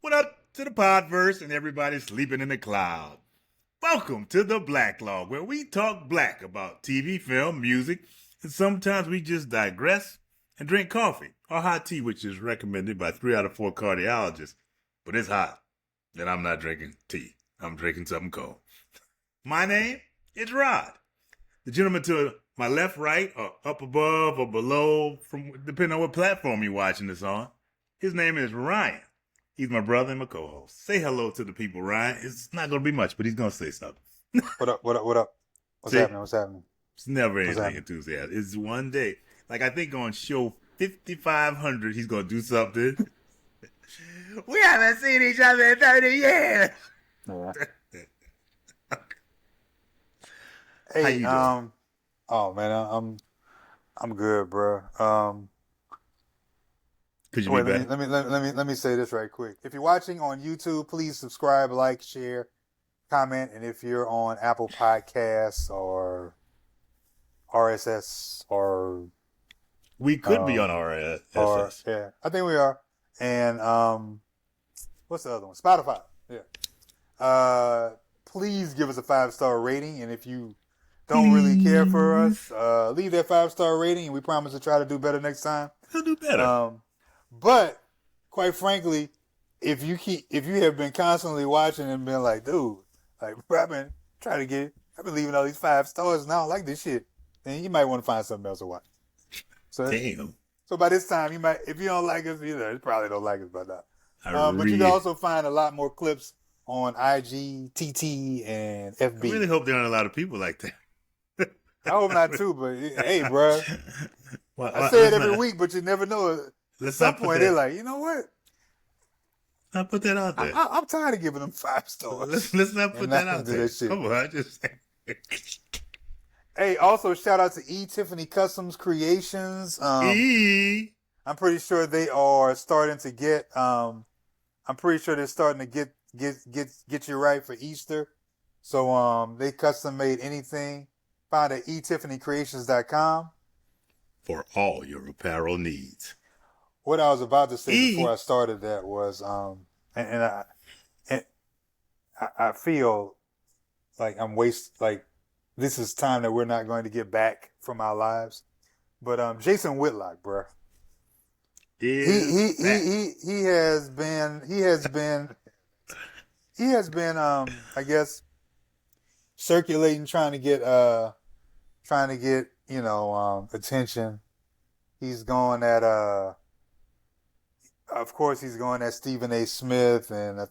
What up to the podverse and everybody sleeping in the cloud? Welcome to the Black Log, where we talk black about TV, film, music, and sometimes we just digress and drink coffee or hot tea, which is recommended by 3 out of 4 cardiologists. But it's hot, and I'm not drinking tea. I'm drinking something cold. My name is Rod. The gentleman to my left, right, or up above or below, from depending on what platform you're watching this on, his name is Ryan. He's my brother and my co-host. Say hello to the people, Ryan. It's not going to be much, but he's going to say something. What up? What's happening? It's never anything enthusiastic. It's one day. Like, I think on show 5,500, he's going to do something. We haven't seen each other in 30 years. Yeah. How you Hey, doing? oh man, I'm good, bro. Could you Wait, be let better? me let me let me let me say this right quick. If you're watching on YouTube, please subscribe, like, share, comment, and if you're on Apple Podcasts or RSS We could be on or RSS. yeah, I think we are. And what's the other one? Spotify. Yeah. Please give us a 5-star rating, and if you don't really care for us, leave that 5-star rating, and we promise to try to do better next time. He'll do better. But quite frankly, if you have been constantly watching and been like, dude, like I've been leaving all these 5 stars and I don't like this shit, then you might want to find something else to watch. So, Damn. so by this time, you might, if you don't like us, you probably don't like us by now. I But you can also find a lot more clips on IG, TT, and FB. really hope there aren't a lot of people like that. I hope not too, but hey, bro, Well, I say it every week, but you never know. At Let's some not put point, that. they're like, you know what? Not put that out there. I'm tired of giving them 5 stars. Let's not put And that not out do there. that shit. Come on, just Hey, also shout out to Tiffany Customs Creations. E. I'm pretty sure they are starting to get. I'm pretty sure they're starting to get you right for Easter. So they custom made anything. Find it at etiffanycreations.com. For all your apparel needs. What I was about to say before I started that was and I feel like this is time that we're not going to get back from our lives. But Jason Whitlock, bro. He has been I guess circulating trying to get attention. He's going at of course he's going at Stephen A. Smith, and I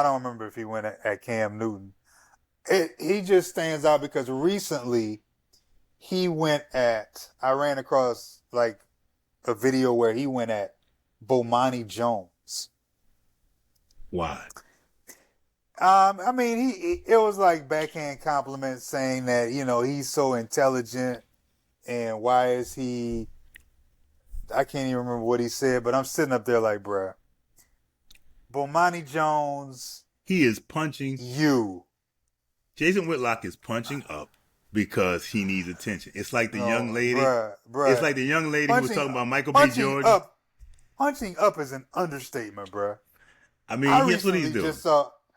don't remember if he went at Cam Newton. He just stands out because recently I ran across like a video where he went at Bomani Jones. Why? I mean, it was like backhand compliments saying that, he's so intelligent and why is he, I can't even remember what he said, but I'm sitting up there like, bruh, Bomani Jones. He is punching. You. Jason Whitlock is punching up because he needs attention. It's like the young lady. Bruh. It's like the young lady who was talking about Michael B. Jordan. Punching up is an understatement, bruh. I mean, here's what he's doing.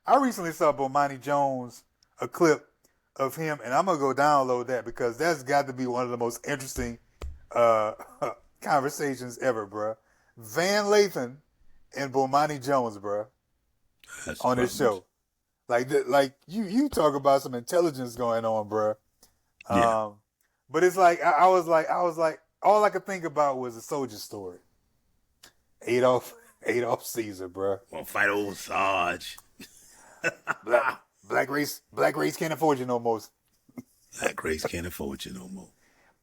I recently saw Bomani Jones, a clip of him, and I'm going to go download that because that's got to be one of the most interesting conversations ever, bruh. Van Lathan and Bomani Jones, bruh, on this show. Like you talk about some intelligence going on, bruh. Yeah. But it's like, I was like, all I could think about was a soldier story. Adolf Caesar, bruh. Want to fight old Sarge. Black race can't afford you no more. Black race can't afford you no more.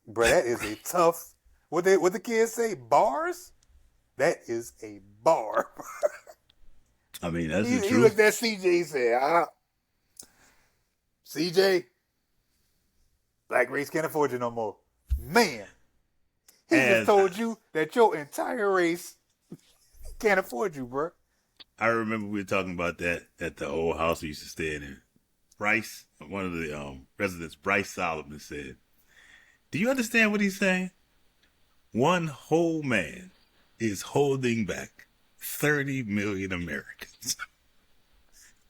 Bruh, that is a tough, what the kids say, bars? That is a bar. I mean, that's the He truth. looked at CJ, he said, CJ, black race can't afford you no more. Man, he just told you that your entire race can't afford you, bro. I remember we were talking about that at the old house we used to stay in. Bryce, one of the residents, Bryce Solomon, said, "Do you understand what he's saying? One whole man is holding back 30 million Americans.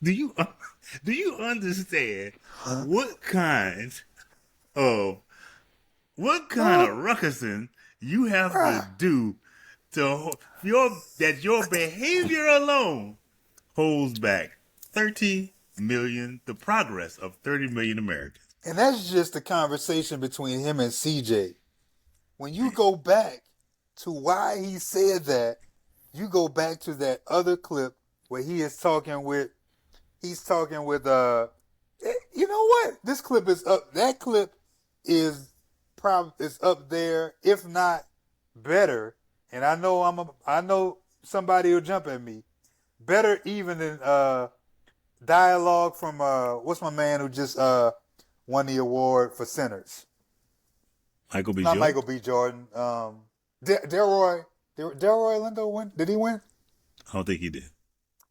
Do you understand what kind of ruckusing you have to do to your behavior alone holds back 30 million, the progress of 30 million Americans. And that's just the conversation between him and CJ. When you go back to why he said that, you go back to that other clip where he's talking with, you know what? This clip is up. That clip is up there, if not better. And I know somebody will jump at me. Better even than dialogue from what's my man who just won the award for Sinners? Michael B. Not Jordan? Michael B. Jordan. Delroy Lindo win? Did he win? I don't think he did.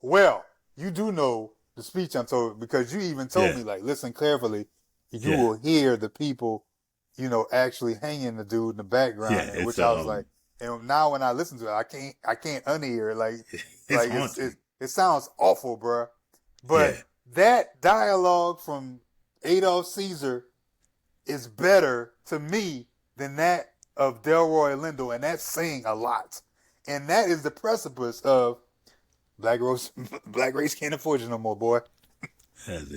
Well, you do know the speech I'm told, because you even told me, like, listen carefully. You will hear the people, actually hanging the dude in the background. Yeah, which I was like, and now when I listen to it, I can't unhear it. Like, it sounds awful, bro. But that dialogue from Adolf Caesar is better to me than that of Delroy Lindo, and that's saying a lot. And that is the precipice of Black race can't afford you no more, boy. It's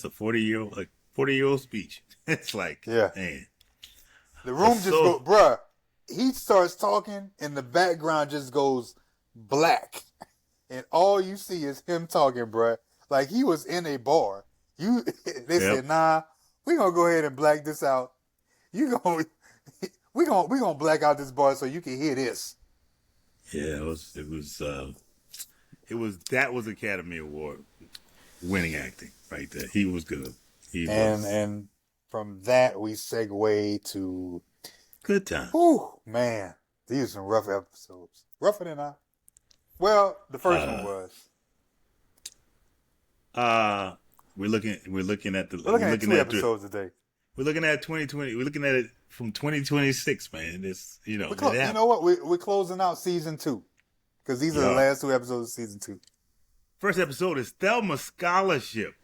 a 40-year-old speech. It's like, man. The room just goes, bruh, he starts talking and the background just goes black. And all you see is him talking, bruh. Like he was in a bar. They said, nah, we gonna go ahead and black this out. We gonna black out this bar so you can hear this. Yeah, that was Academy Award winning acting right there. He was good. And from that we segue to Good Time. Whew, man, these are some rough episodes. Rougher than I. Well, the first one was. We're looking at two episodes a day. We're looking at 2020. We're looking at it from 2026, man. It's you know what? We're closing out season 2 because these are the last 2 episodes of season 2. First episode is Thelma Scholarship,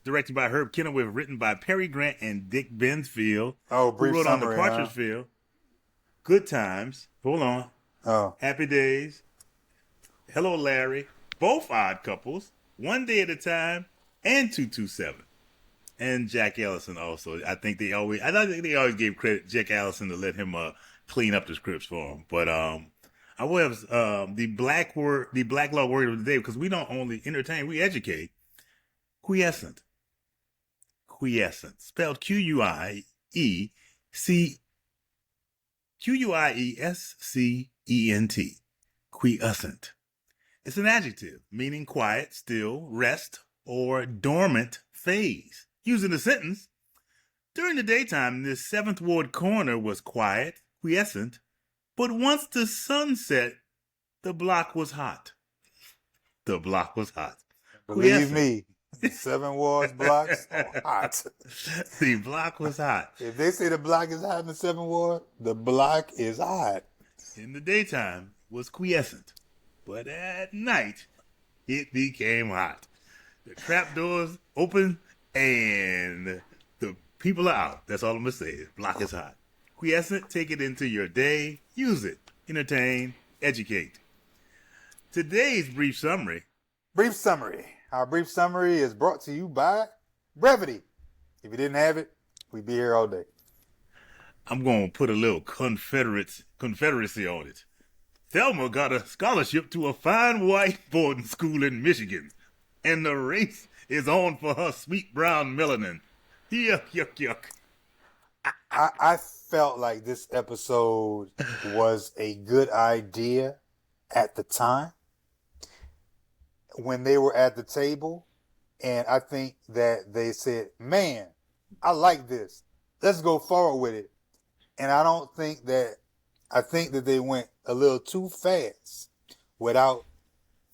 directed by Herb Kennewick, written by Perry Grant and Dick Bensfield. Oh, brief who wrote summary, on the Partridge Field. Good Times. Hold on. Oh, Happy Days. Hello, Larry. Both Odd Couples. One Day at a Time, and 227. And Jack Ellison also. I think they always gave credit Jack Ellison to let him clean up the scripts for him. But I will have the black law word of the day, because we don't only entertain, we educate. Quiescent. Spelled Quiescent. Quiescent. It's an adjective meaning quiet, still, rest, or dormant phase. Used in a sentence, during the daytime, this 7th Ward corner was quiet, quiescent, but once the sun set, the block was hot. Believe me, 7 Wards blocks are hot. The block was hot. If they say the block is hot in the 7th Ward, the block is hot. In the daytime, was quiescent. But at night, it became hot. The trap doors open and the people are out. That's all I'm going to say. The block is hot. Quiescent, take it into your day. Use it. Entertain. Educate. Today's brief summary. Our brief summary is brought to you by brevity. If you didn't have it, we'd be here all day. I'm going to put a little confederacy on it. Thelma got a scholarship to a fine white boarding school in Michigan, and the race is on for her sweet brown melanin. Yuck. I felt like this episode was a good idea at the time when they were at the table, and I think that they said, man, I like this. Let's go forward with it. And I think that they went a little too fast without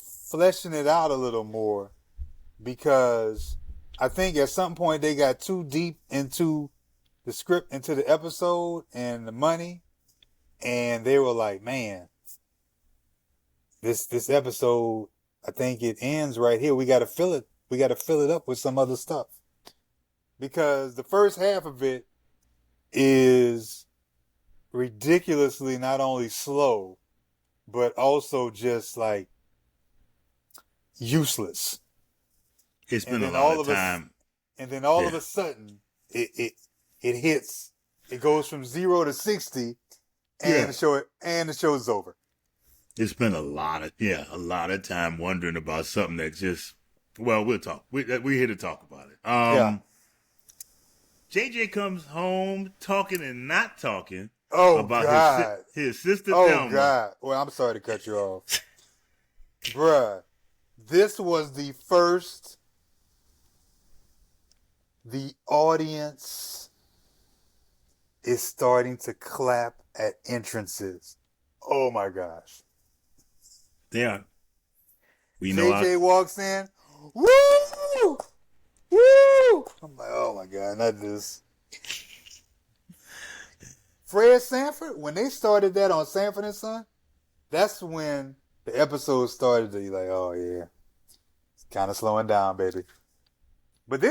fleshing it out a little more, because I think at some point they got too deep into the script, into the episode and the money, and they were like, man, this episode, I think it ends right here. We got to fill it. We got to fill it up with some other stuff, because the first half of it is ridiculously not only slow, but also just like useless. It's been a lot of time. And then all of a sudden, it hits. It goes from 0 to 60, and the show's over. It's been a lot of time wondering about something that just, well, we'll talk. We're here to talk about it. JJ comes home talking and not talking about his sister Thelma. Oh, God. Well, I'm sorry to cut you off. Bruh, this was the first the audience is starting to clap at entrances. Oh, my gosh. Yeah. JJ walks in. Woo! Woo! I'm like, oh my God, not this. Fred Sanford, when they started that on Sanford and Son, that's when the episode started to be like, oh yeah, it's kind of slowing down, baby. But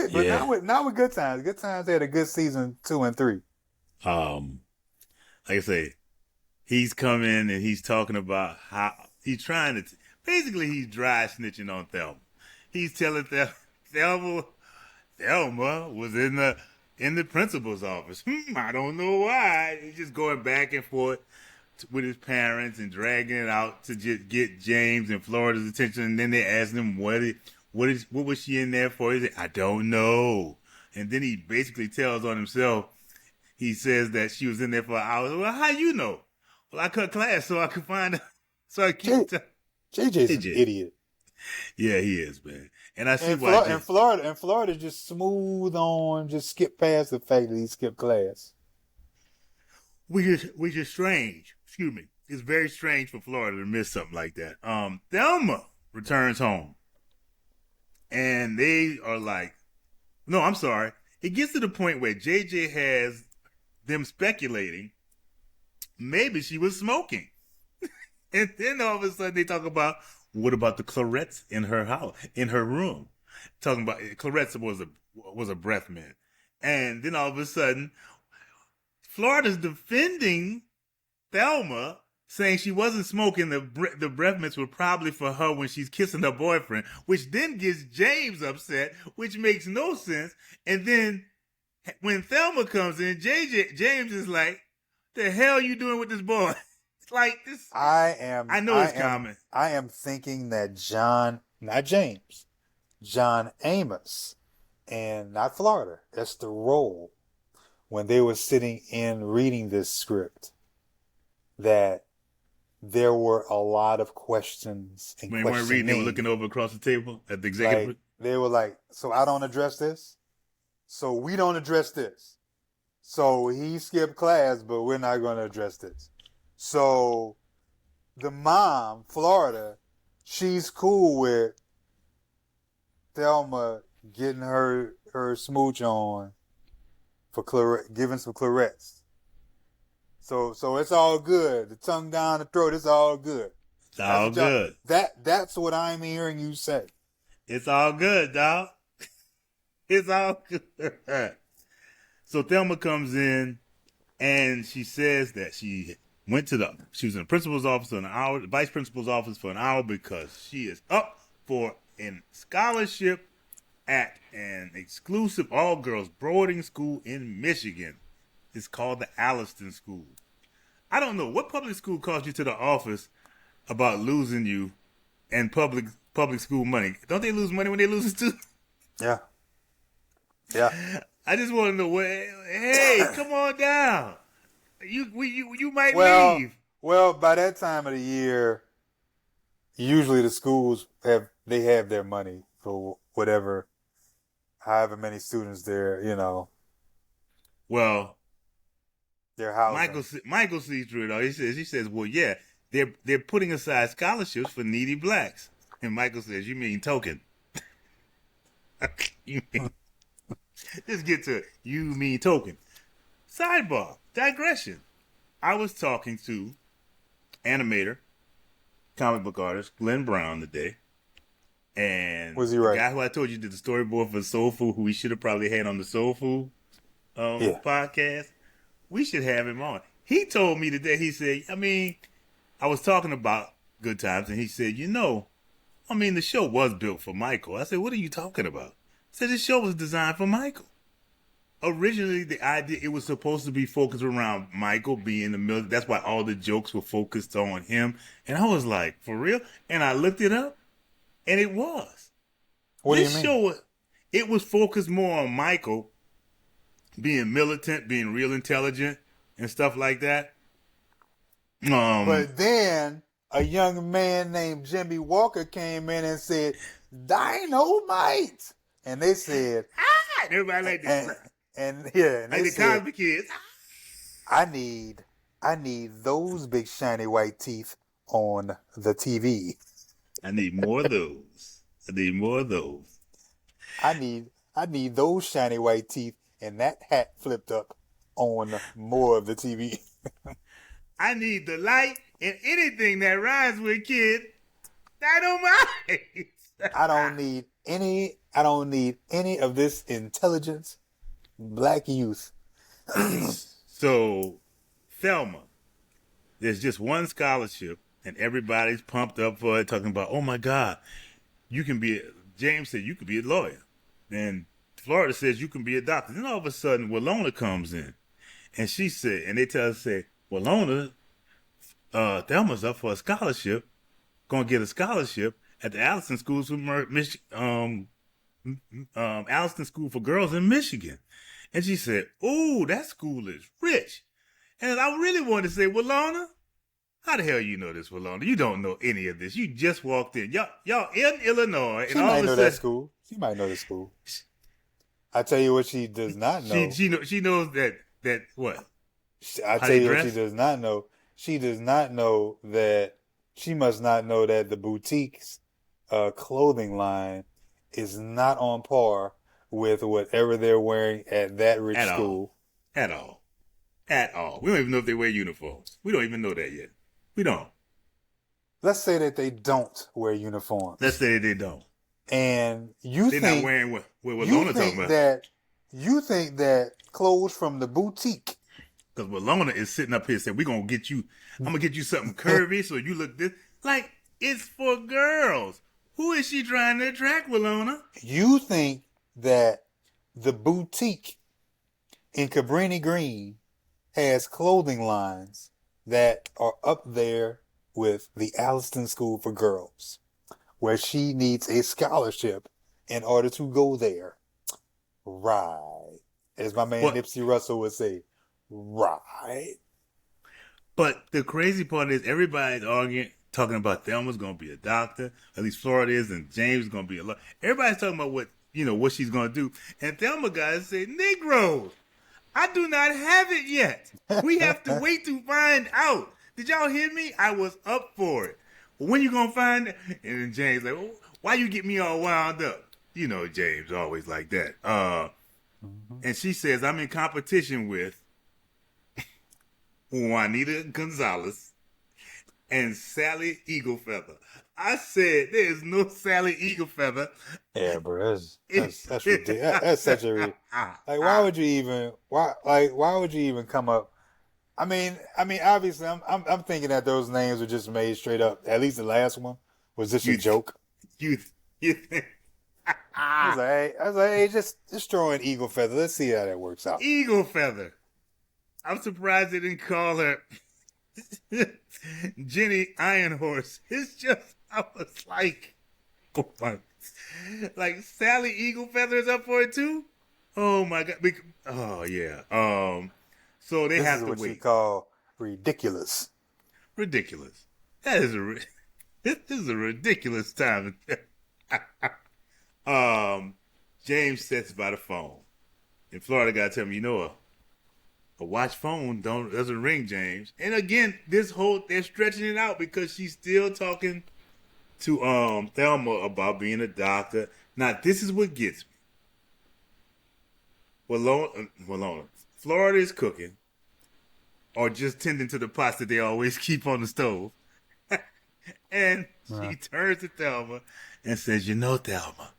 not with Good Times. Good Times had a good season 2 and 3. Like I say, he's coming and he's talking about how he's trying to. Basically, he's dry snitching on Thelma. He's telling Thelma was in the principal's office. I don't know why. He's just going back and forth with his parents and dragging it out to just get James and Florida's attention. And then they ask him what was she in there for? He said, I don't know. And then he basically tells on himself. He says that she was in there for hours. Well, how you know? Well, I cut class so I could find her. So I keep JJ's an idiot. Yeah, he is, man. And I see why. And Florida just smooth on, just skip past the fact that he skipped class. Which is strange. Excuse me. It's very strange for Florida to miss something like that. Thelma returns home. And they are like, no, I'm sorry. It gets to the point where JJ has them speculating maybe she was smoking. And then all of a sudden they talk about, what about the clarets in her house, in her room? Talking about clarets was a breath mint. And then all of a sudden, Florida's defending Thelma, saying she wasn't smoking. The breath mints were probably for her when she's kissing her boyfriend, which then gets James upset, which makes no sense. And then when Thelma comes in, James is like, the hell you doing with this boy? It's like this. I know it's common. I am thinking that John Amos, and not Florida, that's the role, when they were sitting in reading this script, that there were a lot of questions and when they weren't reading, they were looking over across the table at the executive. Like, they were like, so I don't address this? So we don't address this. So he skipped class, but we're not going to address this. So the mom, Florida, she's cool with Thelma getting her smooch on for giving some clarets. So it's all good. The tongue down the throat, it's all good. It's all good. That's what I'm hearing you say. It's all good, dog. It's all good. So Thelma comes in and she says that she was in the principal's office for an hour, the vice principal's office for an hour, because she is up for a scholarship at an exclusive all-girls boarding school in Michigan. It's called the Alliston School. I don't know. What public school calls you to the office about losing you and public school money? Don't they lose money when they lose it too? Yeah. Yeah. I just want to know, hey, come on down. You might leave. Well, by that time of the year, usually the schools have their money for whatever, however many students there, Well, their housing. Michael sees through it all. He says, well, yeah, they're putting aside scholarships for needy blacks. And Michael says, you mean token? Let's get to it. You mean token. Sidebar. Digression. I was talking to animator comic book artist Glenn Brown today. And Was he the right? guy who I told you did the storyboard for Soul Food, who we should have probably had on the Soul Food Yeah. podcast, we should have him on. He told me today, he said, I was talking about Good Times, and he said, the show was built for Michael. I said, what are you talking about? He said, the show was designed for Michael. Originally, the idea, it was supposed to be focused around Michael being the military. That's why all the jokes were focused on him. And I was like, for real? And I looked it up, and it was. What do you This mean? show, it was focused more on Michael being militant, being real intelligent, and stuff like that. But then a young man named Jimmy Walker came in and said, "Dynamite," and they said, and everybody like this, and like they the said, Cosby Kids. I need those big shiny white teeth on the TV. I need more of those. I need those shiny white teeth and that hat flipped up on more of the TV. I need the light and anything that rhymes with kid. Dynamite. I don't need any of this intelligence, black youth. So, Thelma, there's just one scholarship, and everybody's pumped up for it, talking about, oh my God, James said you could be a lawyer. And Florida says you can be a doctor. Then all of a sudden, Walona comes in, and she said, and they tell us, Walona, Thelma's up for a scholarship, gonna get a scholarship at the Allison School Allison School for Girls in Michigan. And she said, "Oh, that school is rich." And I really wanted to say, Walona, how the hell you know this, Walona? You don't know any of this. You just walked in. Y'all in Illinois. She and all might of a know sudden, that school. She might know the school. I tell you what she does not know. She knows that what? I tell you what she does not know. She does not know that she must not know that the boutique's clothing line is not on par with whatever they're wearing at that rich school. At all. We don't even know if they wear uniforms. We don't even know that yet. We don't. Let's say that they don't wear uniforms. Let's say they don't. And they're not wearing what Walona talking about. You think that clothes from the boutique. Because Walona is sitting up here saying, I'm going to get you something curvy so you look this. Like, it's for girls. Who is she trying to attract, Walona? You think that the boutique in Cabrini Green has clothing lines that are up there with the Allison School for Girls, where she needs a scholarship in order to go there. Right. As my man Nipsey Russell would say, right. But the crazy part is everybody's talking about Thelma's going to be a doctor, at least Florida is, and James is going to be a lawyer. Everybody's talking about what she's going to do. And Thelma guys say, Negroes, I do not have it yet. We have to wait to find out. Did y'all hear me? I was up for it. Well, when you going to find it? And then James like, why you get me all wound up? You know James always like that. And she says, I'm in competition with Juanita Gonzalez and Sally Eaglefeather. I said, there is no Sally Eaglefeather. Yeah, bro, that's ridiculous. That's such a like. Why would you even come up? I mean, obviously, I'm thinking that those names were just made straight up. At least the last one was just a joke. You think? I was like, hey, just throw in Eaglefeather. Let's see how that works out. Eaglefeather. I'm surprised they didn't call her Jenny Ironhorse. It's just, I was like, oh my, like Sally Eaglefeather is up for it too? Oh my God. Oh yeah. So they have to wait. This is what you call ridiculous. Ridiculous. That is this is a ridiculous time. James sits by the phone. In Florida, gotta tell me, a watch phone doesn't ring, James. And again, they're stretching it out because she's still talking to Thelma about being a doctor. Now, this is what gets me. Walona, Florida is cooking or just tending to the pots that they always keep on the stove. And she turns to Thelma and says, "You know, Thelma,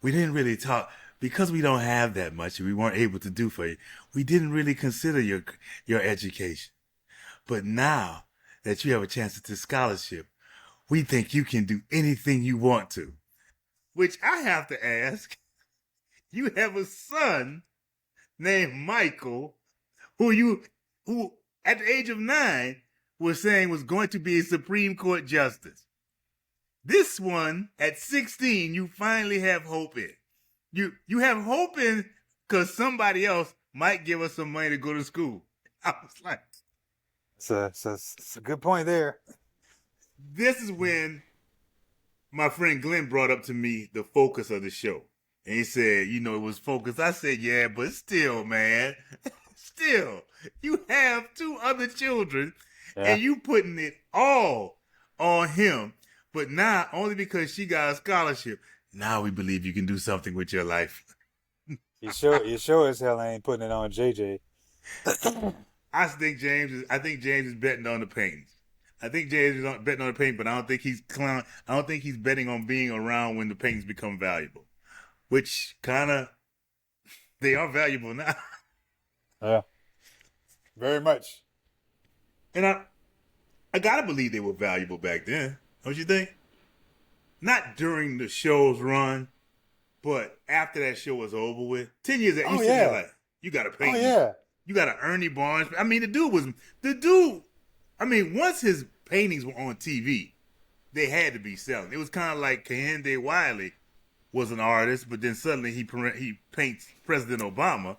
we didn't really talk because we don't have that much and we weren't able to do for you. We didn't really consider your education. But now that you have a chance at this scholarship, we think you can do anything you want to." Which I have to ask, you have a son named Michael who at the age of 9 was saying was going to be a Supreme Court justice. This one at 16, you finally have hope in. You have hope in because somebody else might give us some money to go to school. I was like, it's a good point there. This is when my friend Glenn brought up to me the focus of the show. And he said, it was focused. I said, yeah, but still, man. Still, you have 2 other children and you putting it all on him. But now, only because she got a scholarship, now we believe you can do something with your life. You sure as hell ain't putting it on JJ. I think James is betting on the paintings. I think James is betting on the painting, but I don't think he's betting on being around when the paintings become valuable. Which they are valuable now. Yeah. Very much. And I gotta believe they were valuable back then. Don't you think? Not during the show's run, but after that show was over with. 10 years after, there like, you got a painting. Oh, yeah. You got an Ernie Barnes. I mean, once his paintings were on TV, they had to be selling. It was kind of like Kehinde Wiley was an artist, but then suddenly he paints President Obama.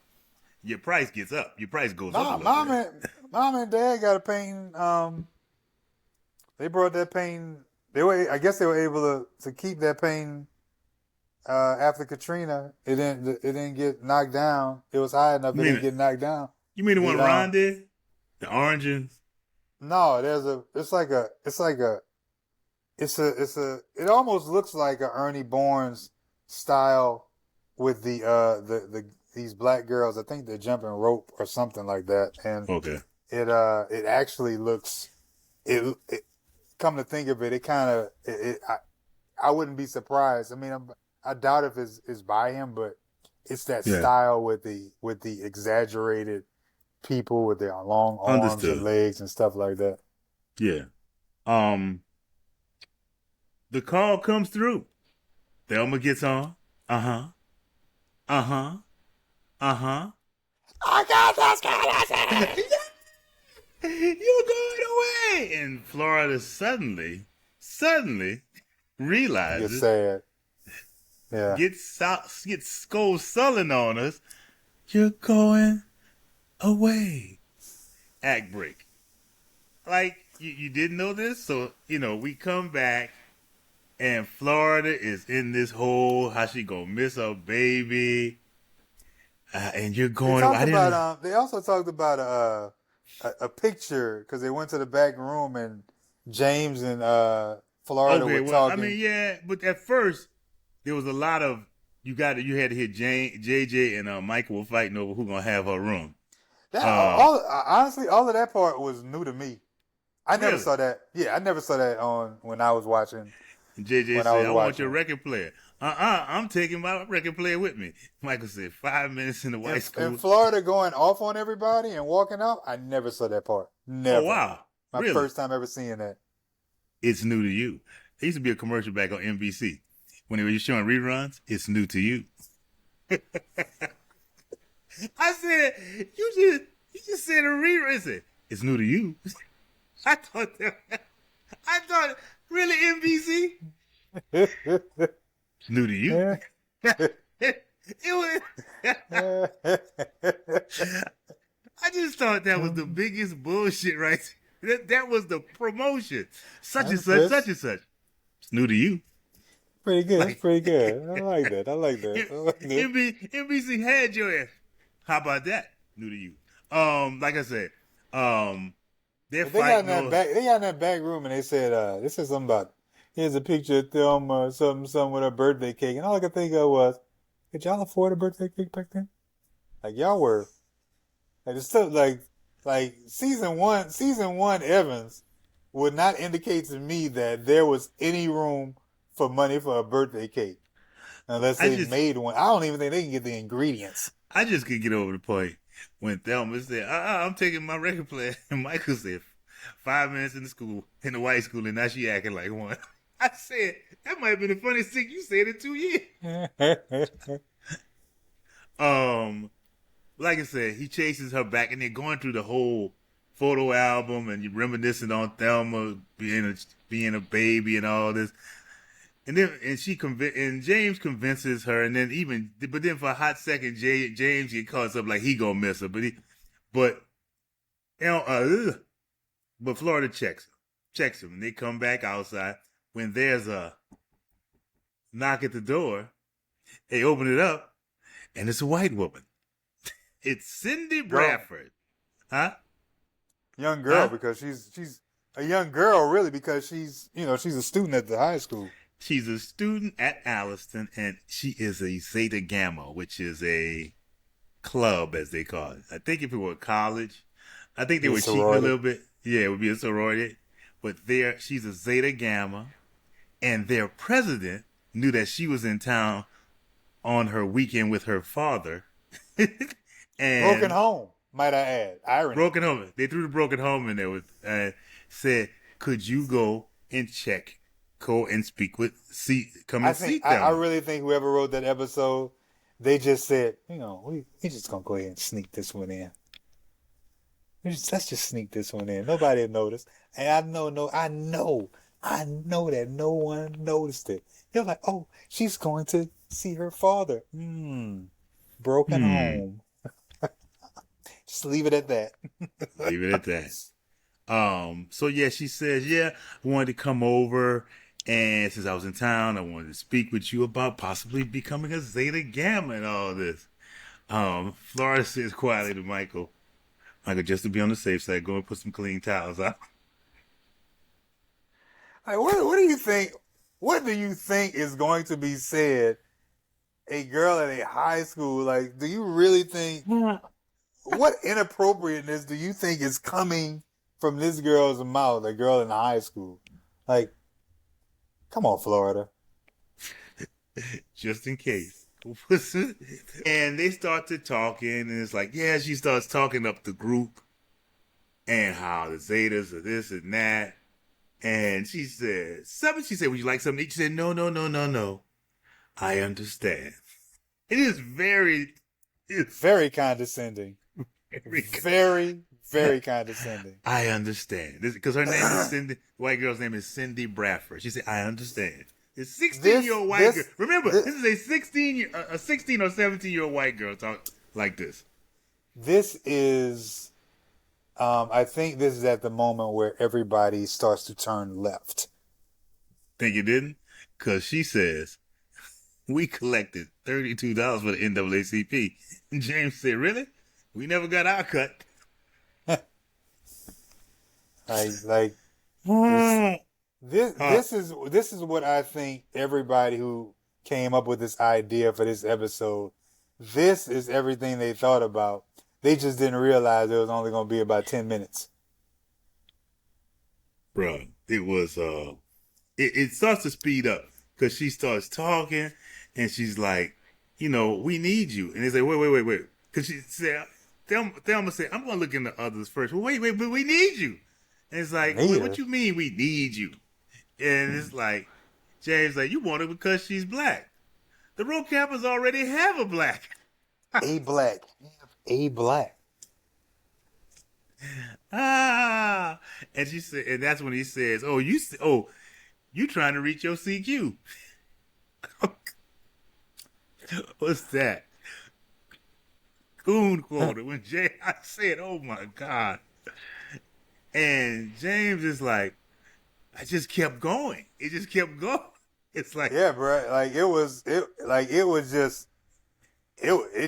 Your price gets up. Your price goes up. Mom and Dad got a painting. They brought that painting. I guess they were able to keep that painting after Katrina. It didn't get knocked down. It was high enough. It didn't get knocked down. You mean the one Ron did? The oranges? No, it almost looks like a Ernie Barnes style with these black girls. I think they're jumping rope or something like that. And okay, it actually looks it. Come to think of it, I wouldn't be surprised. I mean, I doubt if it's by him, but it's that style with the exaggerated people with their long arms and legs and stuff like that. Yeah. The call comes through. Thelma gets on. I got this scholarship. You're going away. And Florida suddenly realizes. You're sad. Yeah. Gets goes sullen on us. You're going away. Act break. Like, you didn't know this? So, we come back and Florida is in this hole, how she gonna miss her baby. And you're going away. They also talked about a picture because they went to the back room and James and Florida were talking. I mean, yeah, but at first there was a lot of you had to hear JJ and Michael were fighting over who gonna have her room. Honestly, all of that part was new to me. I never saw that. Yeah, I never saw that on when I was watching. And JJ said, "I want your record player." I'm taking my record player with me. Michael said, 5 minutes in the white school. And Florida going off on everybody and walking out, I never saw that part. Never. Oh, wow. My first time ever seeing that. It's new to you. There used to be a commercial back on NBC. When they were showing reruns, it's new to you. I said, you just said a rerun. I said, it's new to you. I thought, really, NBC? New to you? It was. I just thought that was the biggest bullshit, right? That was the promotion. Such and such. It's new to you. Pretty good. That's pretty good. I like that. NBC had your ass. How about that? New to you. Like I said, they got in that back room and they said, this is something about, here's a picture of Thelma, something with her birthday cake. And all I could think of was, could y'all afford a birthday cake back then? Like y'all were, like it's still like season one Evans would not indicate to me that there was any room for money for a birthday cake unless I they just made one. I don't even think they can get the ingredients. I just could get over the point when Thelma said, I'm taking my record player. And Michael said, 5 minutes in the school, in the white school, and now she acting like one. I said, that might have been the funniest thing you said in 2 years. Like I said, he chases her back, and they're going through the whole photo album, and you're reminiscing on Thelma being a baby and all this. And then and James convinces her, and but then for a hot second, James get caught up like he gonna miss her, but you know, but Florida checks him, and they come back outside when there's a knock at the door. They open it up, and it's a white woman. It's Cindy Bradford, huh? Young girl, because she's a young girl, really, because she's a student at the high school. She's a student at Alliston, and she is a Zeta Gamma, which is a club, as they call it. I think if it were college, I think they were cheating a little bit. Yeah, it would be a sorority. But she's a Zeta Gamma, and their president knew that she was in town on her weekend with her father. And broken home, might I add. Irony. Broken home. They threw the broken home in there with said, "Could you go and go and speak with come and see them?" I really think whoever wrote that episode, they just said, we just gonna go ahead and sneak this one in. Let's just sneak this one in. Nobody will notice. And I know that no one noticed it. They're like, oh, she's going to see her father. Broken home. Just leave it at that. Leave it at that. So yeah, she says, I wanted to come over, and since I was in town, I wanted to speak with you about possibly becoming a Zeta Gamma and all this. Florida says quietly to Michael, just to be on the safe side, go and put some clean towels out. Like, what do you think? What do you think is going to be said? A girl at a high school, like, do you really think? What inappropriateness do you think is coming from this girl's mouth? A girl in high school, like, come on, Florida. Just in case. And they start to talking, and it's like, she starts talking up the group and how the Zetas are this and that. And she said, would you like something to eat? She said, no. I understand. It is very condescending. Very, very condescending. I understand. Because her name is Cindy. The white girl's name is Cindy Bradford. She said, I understand. It's 16-year-old white girl. Remember, this is a 16 or 17-year-old white girl talk like this. This is, I think this is at the moment where everybody starts to turn left. Think you didn't? Because she says, we collected $32 for the NAACP. And James said, really? We never got our cut. This is what I think everybody who came up with this idea for this episode, this is everything they thought about. They just didn't realize it was only going to be about 10 minutes. Bro, it was, it starts to speed up because she starts talking and she's like, we need you. And they say, wait. Because she said, Thelma said, I'm going to look into others first. Well, wait, but we need you. And it's like, what you mean we need you? And it's like, James like, you want her because she's black. The Rocappers already have a black. A black. And she said, and that's when he says, you trying to reach your CQ. What's that? Coon quoted when I said, oh my God. And James is like, I just kept going. It just kept going. It's like, yeah, bro. Like it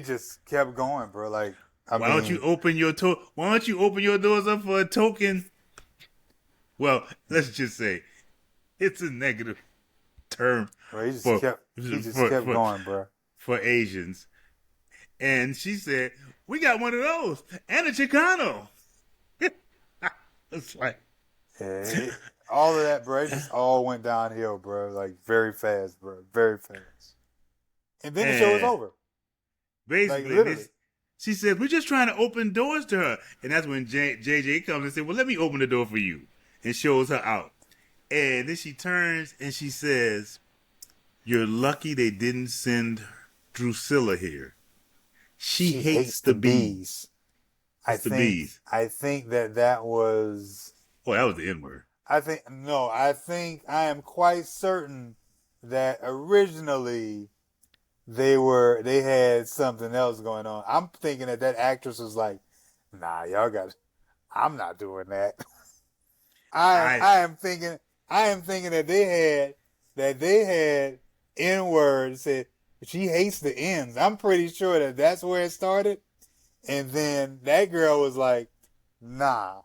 just kept going, bro. Like, why don't you open your doors up for a token? Well, let's just say it's a negative term. Bro, he just kept going, bro. For Asians. And she said, we got one of those and a Chicano. It's like, All of that, bro, it just all went downhill, bro. Like very fast, bro. Very fast. And then the show was And over. Like basically, literally. she said, we're just trying to open doors to her. And that's when JJ comes and said, well, let me open the door for you. And shows her out. And then she turns and she says, you're lucky they didn't send Drusilla here. She hates the bees. I think that was... Oh, that was the N-word. I am quite certain that originally they had something else going on. I'm thinking that actress was like, nah, I'm not doing that. I am thinking that they had N-word said she hates the N's. I'm pretty sure that that's where it started. And then that girl was like, nah,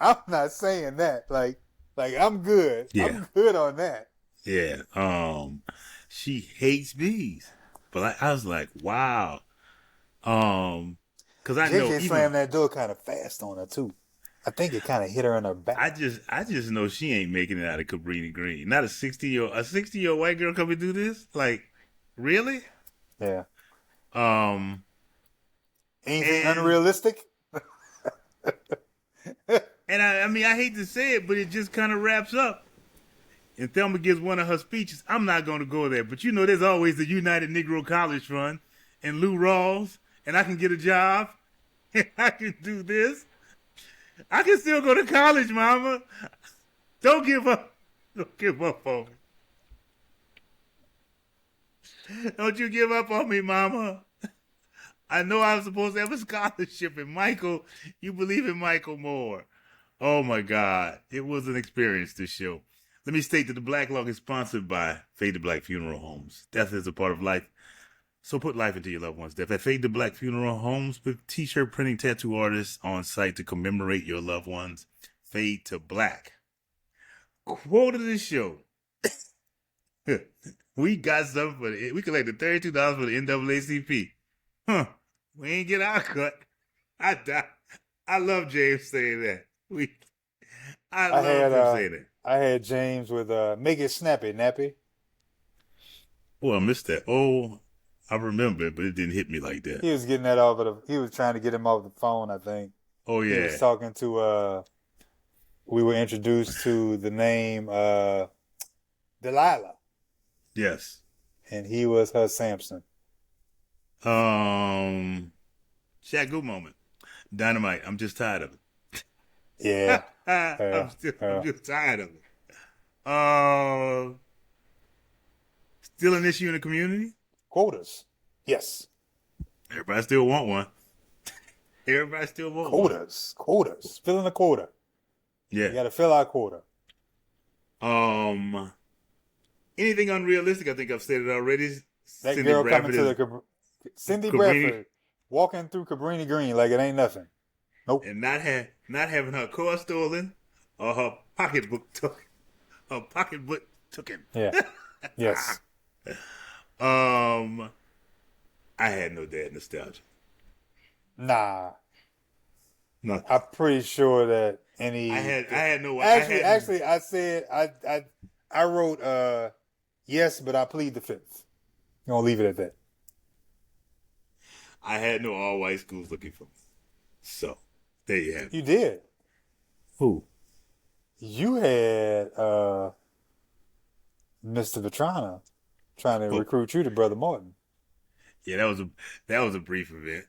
I'm not saying that. Like I'm good. Yeah. I'm good on that. Yeah. She hates bees. But I was like, wow. Cause I know JJ slammed that door kind of fast on her too. I think it kind of hit her in her back. I just know she ain't making it out of Cabrini Green. Not a 60-year-old white girl come and do this? Like, really? Yeah. Anything unrealistic? And I mean, I hate to say it, but it just kind of wraps up. And Thelma gives one of her speeches. I'm not going to go there, but you know, there's always the United Negro College Fund and Lou Rawls, and I can get a job, and I can do this. I can still go to college, Mama. Don't give up. Don't give up on me. Don't you give up on me, Mama. I know I was supposed to have a scholarship, and Michael, you believe in Michael more. Oh, my God. It was an experience, this show. Let me state that the Black Log is sponsored by Fade to Black Funeral Homes. Death is a part of life, so put life into your loved one's death. At Fade to Black Funeral Homes, with t-shirt printing tattoo artists on site to commemorate your loved ones. Fade to Black. Quote of the show. We got something for it. We collected $32 for the NAACP. Huh. We ain't get our cut. I love James saying that. I love him saying that. I had James with make it snappy, nappy. Oh, I missed that. Oh, I remember it, but it didn't hit me like that. He was getting that he was trying to get him off the phone, I think. Oh, yeah. He was talking to, we were introduced to the name Delilah. Yes. And he was her Samson. Shaq Good moment. Dynamite. I'm just tired of it. Yeah. I'm just tired of it. Still an issue in the community? Quotas. Yes. Everybody still want one. Everybody still want quotas. One. Quotas. Filling a quota. Yeah. You got to fill our quota. Anything unrealistic? I think I've said it already. That Cindy girl Bradford coming to Cindy Bradford walking through Cabrini Green like it ain't nothing. Nope. And not having her car stolen or her pocketbook took. Her pocketbook taken. Yeah. Yes. I had no dad nostalgia. Nah. No. I'm pretty sure that any. I had no. Actually, I said I wrote yes, but I plead the fifth. I'm gonna leave it at that. I had no all white schools looking for me. So there you have it. You did. Who? You had Mr. Vetrana trying to recruit you to Brother Martin. Yeah, that was a brief event.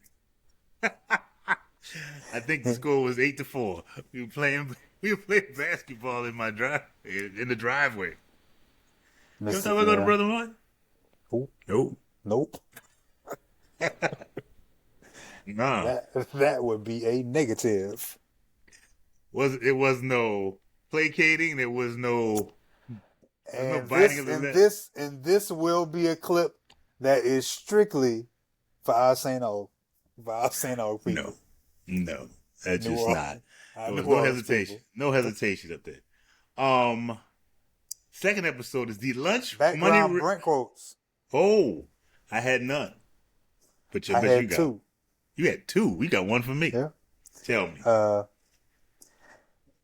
I think the score was 8-4. We were playing basketball in my in the driveway. You know time I go to Brother Martin? Nope. No. That would be a negative. It was no placating. There was no. And this will be a clip that is strictly for our St. Og people. No, that's just not. There was no hesitation. People. No hesitation up there. Second episode is the lunch background money. Brent quotes. Oh, I had none. But I bet you got two. You had two. We got one for me. Yeah. Tell me.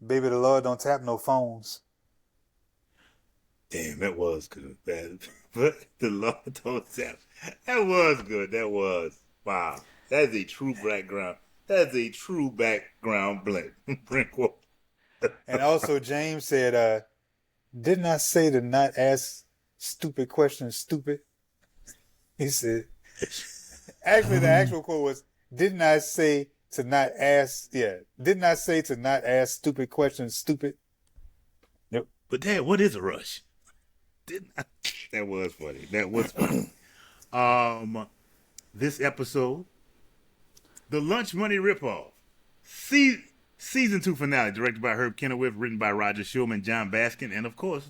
Baby, the Lord don't tap no phones. Damn, that was good. But the Lord don't tap. That was good. That was. Wow. That is a true background. That's a true background blink. quote. And also, James said, didn't I say to not ask stupid questions stupid? He said, actually, the actual quote was, didn't I say to not ask stupid questions stupid? Yep. But Dad, what is a rush? That was funny. That was funny. This episode, The Lunch Money Ripoff, season 2 finale, directed by Herb Kennewick, written by Roger Schulman, John Baskin, and of course,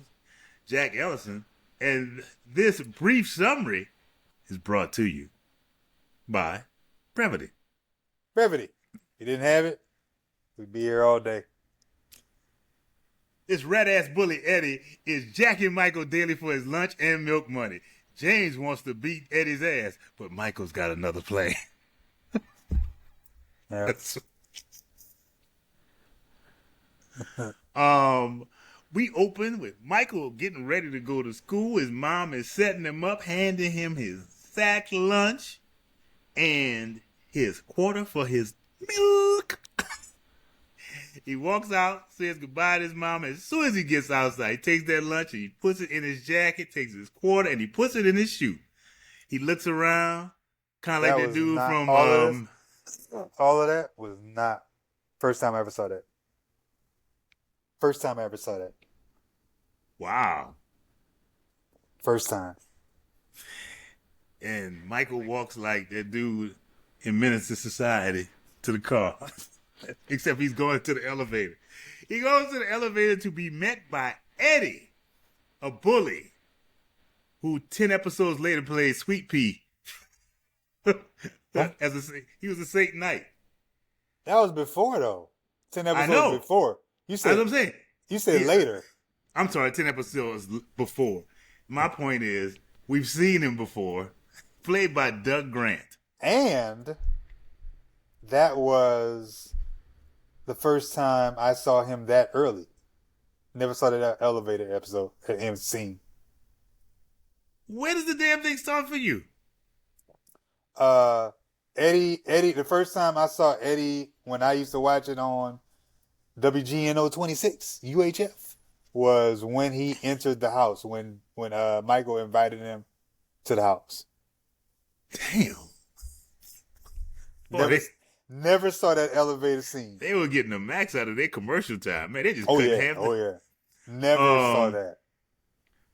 Jack Ellison. And this brief summary is brought to you by Brevity. Brevity. If you didn't have it, we'd be here all day. This rat-ass bully Eddie is jacking Michael daily for his lunch and milk money. James wants to beat Eddie's ass, but Michael's got another plan. Yeah. We open with Michael getting ready to go to school. His mom is setting him up, handing him his sack lunch and his quarter for his milk. He walks out, says goodbye to his mom. As soon as he gets outside, he takes that lunch and he puts it in his jacket, takes his quarter, and he puts it in his shoe. He looks around, kind of like that dude from... all of that was not... First time I ever saw that. First time I ever saw that. Wow. First time. And Michael walks like that dude in Menace to Society to the car. Except he's going to the elevator. He goes to the elevator to be met by Eddie, a bully, who 10 episodes later played Sweet Pea. He was a Satan Knight. That was before, though. 10 episodes before. You said, that's what I'm saying. You said later. I'm sorry, 10 episodes before. My point is, we've seen him before, played by Doug Grant. And that was the first time I saw him that early. Never saw that elevator episode and scene. Where does the damn thing start for you? Eddie, the first time I saw Eddie when I used to watch it on WGNO 26, UHF, was when he entered the house, when Michael invited him to the house. Damn. Never saw that elevator scene. They were getting the max out of their commercial time. Man, they just couldn't have it. Oh, yeah. Never saw that.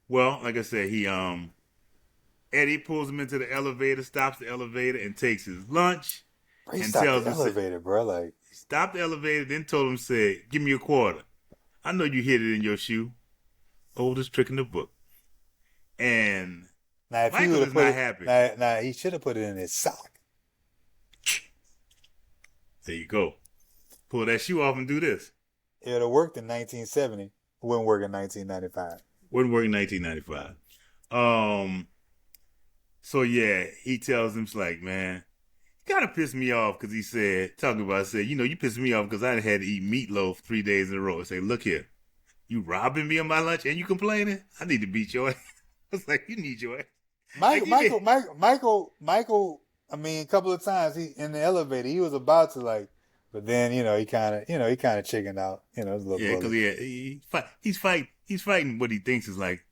Well, like I said, Eddie pulls him into the elevator, stops the elevator, and takes his lunch. Bro, he stopped the elevator, bro. Like, stopped the elevator, then told him, said, give me a quarter. I know you hid it in your shoe. Oldest trick in the book. And now, if Michael is not happy. Now, he should have put it in his sock. There you go. Pull that shoe off and do this. It would have worked in 1970. Wouldn't work in 1995. Wouldn't work in 1995. So yeah, he tells him, it's like, man, you kind of pissed me off because he said, you pissed me off because I had to eat meatloaf 3 days in a row. I say, look here, you robbing me of my lunch and you complaining? I need to beat your ass. I was like, you need your ass. Michael, I mean, a couple of times he in the elevator, he was about to but then, he kind of chickened out, it was a little because he's fighting what he thinks is like,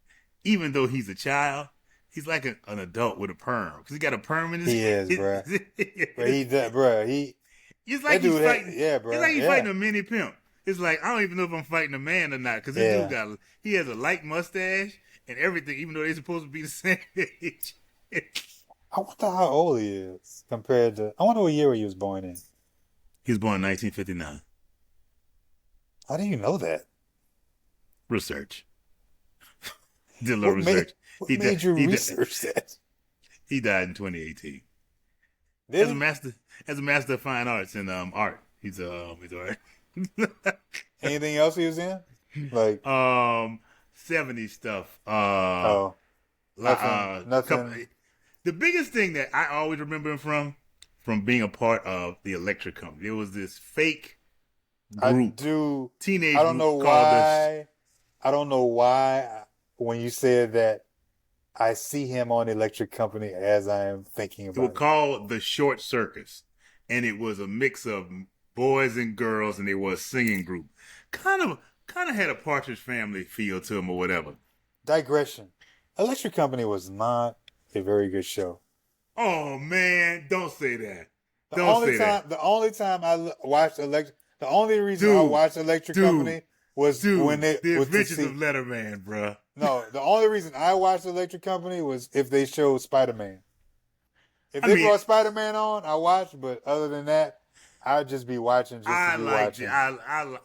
even though he's a child, he's like an adult with a perm. Because he got a perm in his head. He is, bro. It's like he's fighting. Yeah, bro. It's like he's fighting a mini pimp. It's like, I don't even know if I'm fighting a man or not. Because this dude he has a light mustache and everything, even though they're supposed to be the same age. I wonder how old he is compared to... I wonder what year he was born in. He was born in 1959. How do you know that? Research. Did a little research. What made you research that? He died in 2018. As a master of fine arts and art. He's all right. Anything else he was in? 70s stuff. Nothing. The biggest thing that I always remember him from being a part of the electric company, there was this fake group, teenage I don't know group called why. I don't know why when you said that I see him on Electric Company as I am thinking It was about it. called the Short Circus, and it was a mix of boys and girls, and it was a singing group. Kind of had a Partridge Family feel to them or whatever. Digression. Electric Company was not a very good show. Oh man, don't say that. Don't say that. The only time I watched the only reason I watched Electric Company was when it The was Adventures of Letterman, bruh. No, the only reason I watched Electric Company was if they showed Spider-Man. If they brought Spider-Man on, I watched. But other than that, I'd just be watching just to be watching. I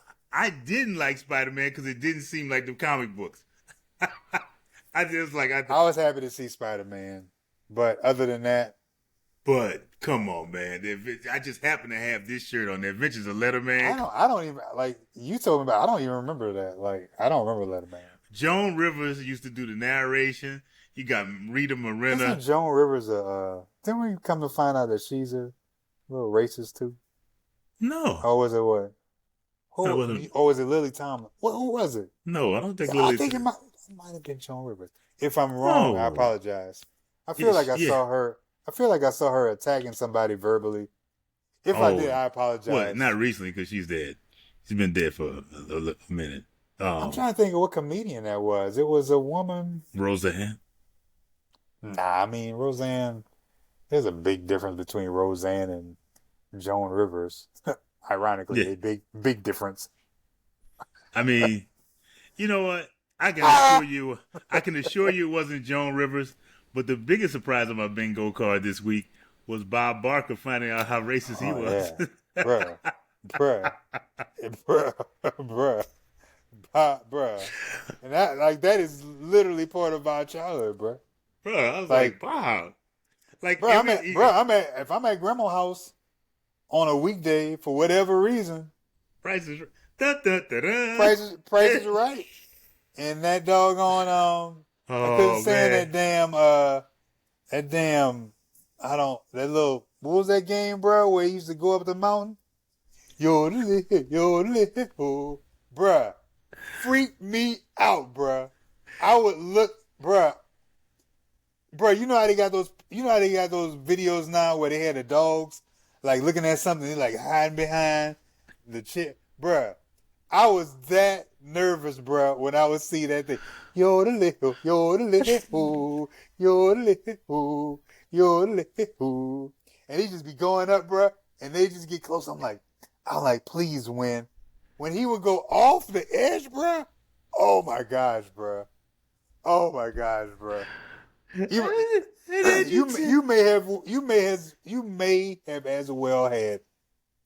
didn't like Spider-Man because it didn't seem like the comic books. I was happy to see Spider-Man, but other than that. But come on, man! I just happen to have this shirt on. The Adventures of Letterman. I don't even like. You told me about. I don't even remember that. Like, I don't remember Letterman. Joan Rivers used to do the narration. You got Rita Moreno. Isn't Joan Rivers didn't we come to find out that she's a little racist too? No. Or was it what? Or was it Lily Tomlin? Who was it? No, I don't think Lily. I think it might have been Joan Rivers. If I'm wrong, I apologize. I feel like I saw her. I feel like I saw her attacking somebody verbally. If I did, I apologize. Well, not recently because she's dead. She's been dead for a minute. I'm trying to think of what comedian that was. It was a woman. Roseanne? Nah, I mean, Roseanne. There's a big difference between Roseanne and Joan Rivers. Ironically, a big difference. I mean, you know what? I can assure you it wasn't Joan Rivers. But the biggest surprise on my bingo card this week was Bob Barker finding out how racist he was. Yeah. Bruh. And that is literally part of our childhood, bruh. Bruh, I was like Bob. Like, if I'm at grandma's house on a weekday for whatever reason, price is right. And that doggone I couldn't stand what was that game, bro, where he used to go up the mountain? Bruh. Freak me out, bruh. I would look, bruh, you know how they got those videos now where they had the dogs, like, looking at something, they like hiding behind the chair. Bruh, I was that nervous, bruh, when I would see that thing. Yodel-hoo, yodel-hoo, yodel-hoo, yodel-hoo. And he just be going up, bruh, and they just get close. I'm like, please win. When he would go off the edge, bruh, oh my gosh, bruh. You may have as well had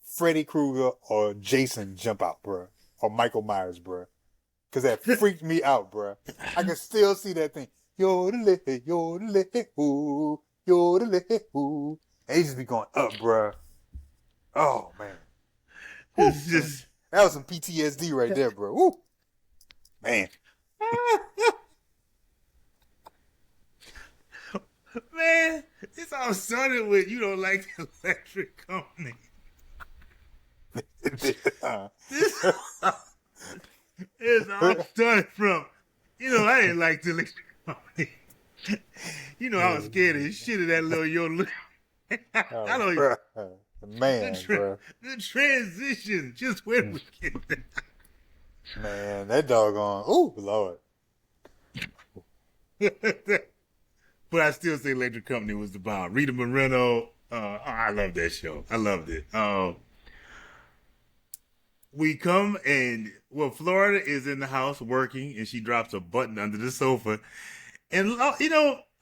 Freddy Krueger or Jason jump out, bruh, or Michael Myers, bruh. Cause that freaked me out, bruh. I can still see that thing. Yodel-hoo, yodel-hoo, yodel-hoo. And he just be going up, bruh. Oh man. It's just that was some PTSD right there, bro. Woo. Man. Man, this all started with you don't like the Electric Company. It's all started from, I didn't like the Electric Company. I was scared of the shit of that little yodel. I don't even. Man, bro. The transition just went with it. Man, that doggone. Ooh, Lord. But I still say Electric Company was the bomb. Rita Moreno. I love that show. I loved it. We come and, Florida is in the house working, and she drops a button under the sofa. And,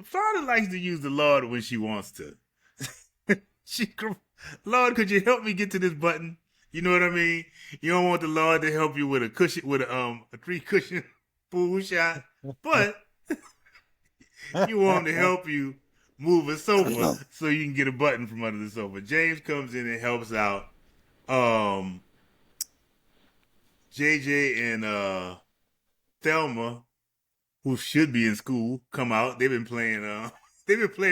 Florida likes to use the Lord when she wants to. Lord, could you help me get to this button? You know what I mean? You don't want the Lord to help you with a 3-cushion pool shot, but you want him to help you move a sofa so you can get a button from under the sofa. James comes in and helps out. JJ and Thelma, who should be in school, come out. They've been playing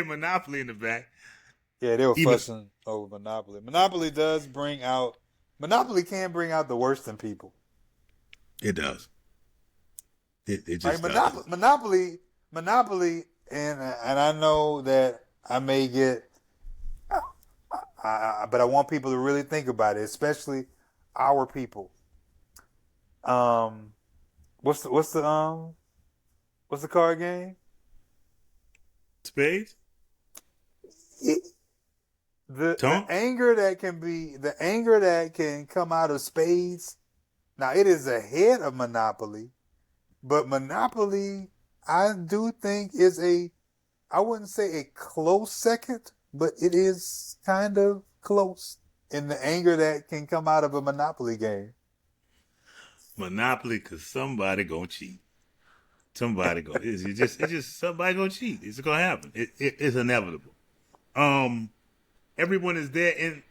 Monopoly in the back. Yeah, they were fussing over Monopoly. Monopoly does bring out Monopoly can bring out the worst in people. It does. It Like just does. Monopoly, and I know that I may get, but I want people to really think about it, especially our people. Um, what's the card game? Spades? It, Tonk? the anger that can come out of spades. Now it is ahead of Monopoly, but Monopoly I do think is I wouldn't say a close second, but it is kind of close in the anger that can come out of a Monopoly game. Monopoly, cause somebody gonna cheat. Somebody go. It's just somebody gonna cheat. It's gonna happen. It's inevitable. Um, Everyone is there, and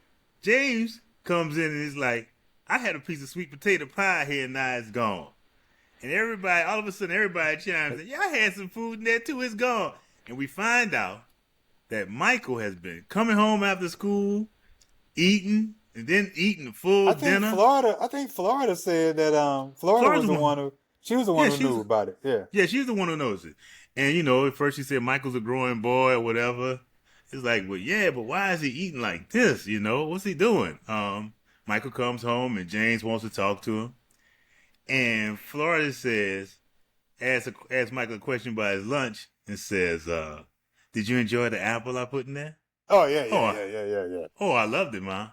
James comes in and is like, "I had a piece of sweet potato pie here, and now it's gone." And everybody, all of a sudden, everybody chimes in, "Yeah, I had some food in there too. It's gone." And we find out that Michael has been coming home after school, eating, and then eating a full dinner. I think Florida said that Florida was Florida's the one who she was the one who knew about it. Yeah. Yeah, she's the one who knows it. And, you know, at first she said Michael's a growing boy or whatever. It's like, well, yeah, but why is he eating like this? You know, what's he doing? Michael comes home and James wants to talk to him. And Florida says, asks Michael a question about his lunch and says, did you enjoy the apple I put in there? Oh yeah. Oh, I loved it, Ma.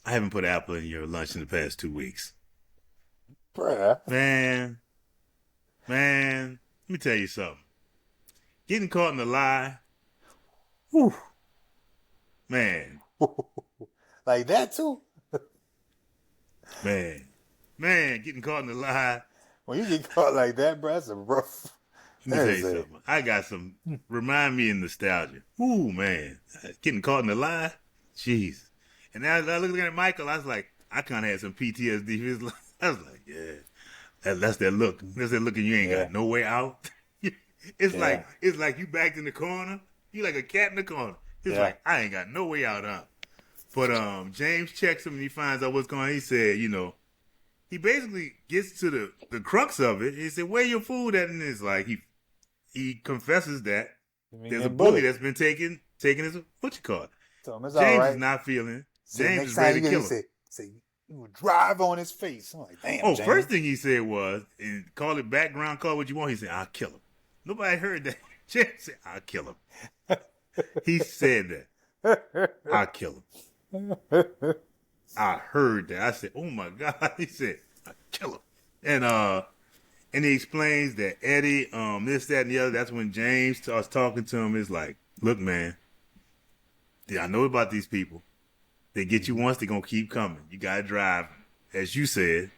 I haven't put an apple in your lunch in the past 2 weeks. Bruh. Man, let me tell you something. Getting caught in a lie, whew, man, Like that too. man, getting caught in a lie. When you get caught like that, bro, that's a rough. Let me tell you something. I got some, remind me of nostalgia. Ooh, man, getting caught in a lie, jeez. And now I look at Michael, I was like, I kind of had some PTSD. I was like, yeah, that's that look. That's that look and you ain't got no way out. It's like you backed in the corner. You like a cat in the corner. It's like, I ain't got no way out, huh? But James checks him and he finds out what's going on. He said, you know, he basically gets to the crux of it. He said, where your food at? And it's like he confesses that there's a bully that's been taking his, what you call it? So it's James right. is not feeling it. So James is ready to kill him. Say, you would drive on his face. I'm like, damn. James. First thing he said was, and call it background, call what you want. He said, I'll kill him. Nobody heard that. James said, I'll kill him. He said that. I'll kill him. I heard that. I said, oh my God. He said, I'll kill him. And he explains that Eddie, this, that, and the other. That's when James starts talking to him. It's like, look, man, I know about these people. They get you once, they're going to keep coming. You got to drive, as you said.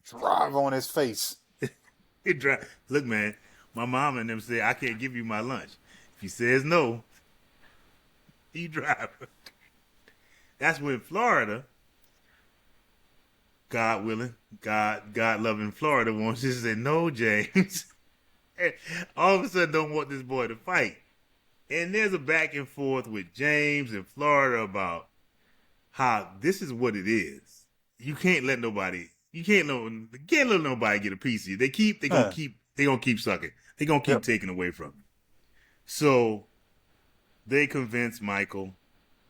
Drive on his face. Look, man, my mom and them say, I can't give you my lunch. If he says no, he drive. That's when Florida, God willing, God loving Florida wants to say, no, James. All of a sudden don't want this boy to fight. And there's a back and forth with James and Florida about how this is what it is. You can't let nobody get a piece of you. They're gonna keep sucking. They're gonna keep taking away from you. So they convince Michael,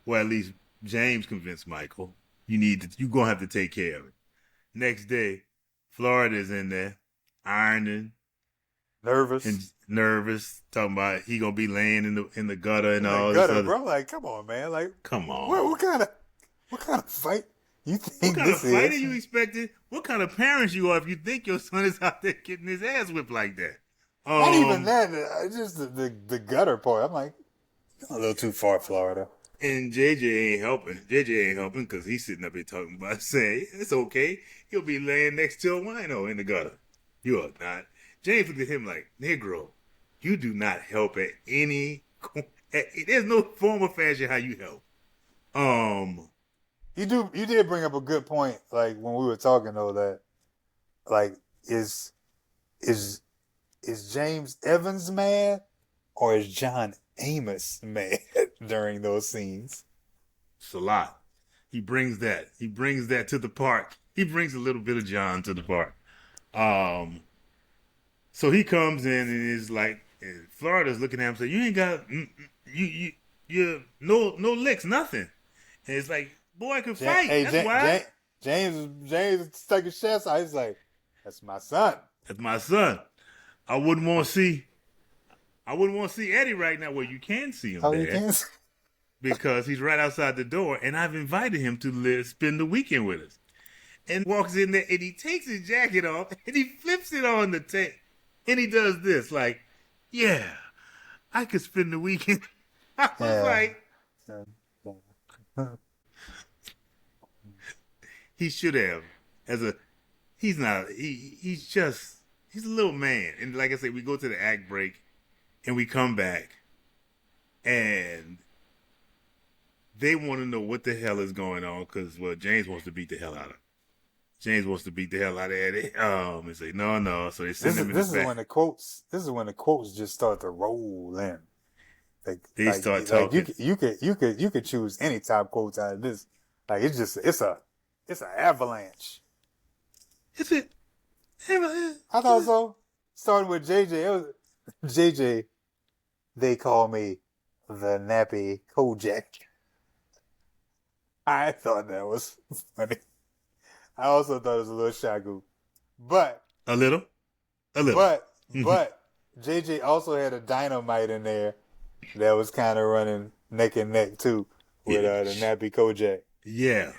well, at least James convinced Michael, you're gonna have to take care of it. Next day, Florida's in there, ironing. Nervous, talking about he gonna be laying in the gutter and all this other. Bro, like, come on, man, like, come on. What kind of fight you think what kind this of fight is? are you expecting? What kind of parents you are if you think your son is out there getting his ass whipped like that? Not even that. Just the gutter part. I'm like, a little too far, Florida. And JJ ain't helping. JJ ain't helping because he's sitting up here talking about saying it's okay. He'll be laying next to a wino in the gutter. You are not. James looked at him like, Negro, you do not help at any. There's no form or fashion how you help. You did bring up a good point. Like when we were talking though, that like is James Evans mad or is John Amos mad during those scenes? It's a lot. He brings that. He brings that to the park. He brings a little bit of John to the park. So he comes in and is like, and Florida's looking at him and saying, "You ain't got you no licks, nothing." And it's like, boy, I can fight. Hey, That's why. James stuck his chest out. He's like, "That's my son. That's my son." I wouldn't want to see Eddie right now. Well, you can see him Oh, there. you can." Because he's right outside the door, and I've invited him to spend the weekend with us. And walks in there, and he takes his jacket off, and he flips it on the tape, and he does this, like, "Yeah, I could spend the weekend." I was like, he should have. He's a little man. And like I said, we go to the act break, and we come back, and they want to know what the hell is going on because, well, James wants to beat the hell out of him. James wants to beat the hell out of Eddie. And say, no. So they send him in the back. This is when the quotes just start to roll in. They start talking. You could choose any top quotes out of this. Like it's an avalanche. Is it? I thought so. Starting with JJ. It was JJ. They call me the nappy Kojak. I thought that was funny. I also thought it was a little shagoo. But a little. But JJ also had a dynamite in there that was kind of running neck and neck too with the nappy Kojak. Yeah.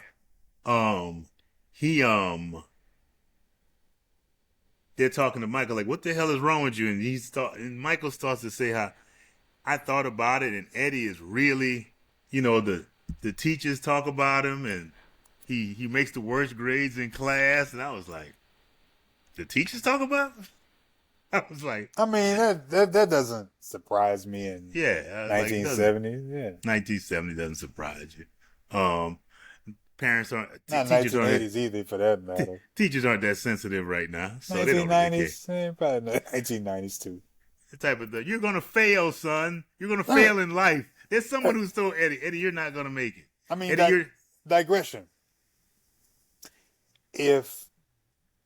They're talking to Michael like, "What the hell is wrong with you?" And Michael starts to say how I thought about it, and Eddie is really, the teachers talk about him, and he makes the worst grades in class, and I was like, the teachers talk about him? I was like, I mean, that doesn't surprise me in 1970. Like, 1970 doesn't surprise you. Parents aren't not 1980s either, for that matter. Teachers aren't that sensitive right now, so 1990s, they don't really care. Probably 1990s too. The type of you're gonna fail, son. You're gonna fail in life. There's someone who's told Eddie, you're not gonna make it. I mean, Eddie, digression. If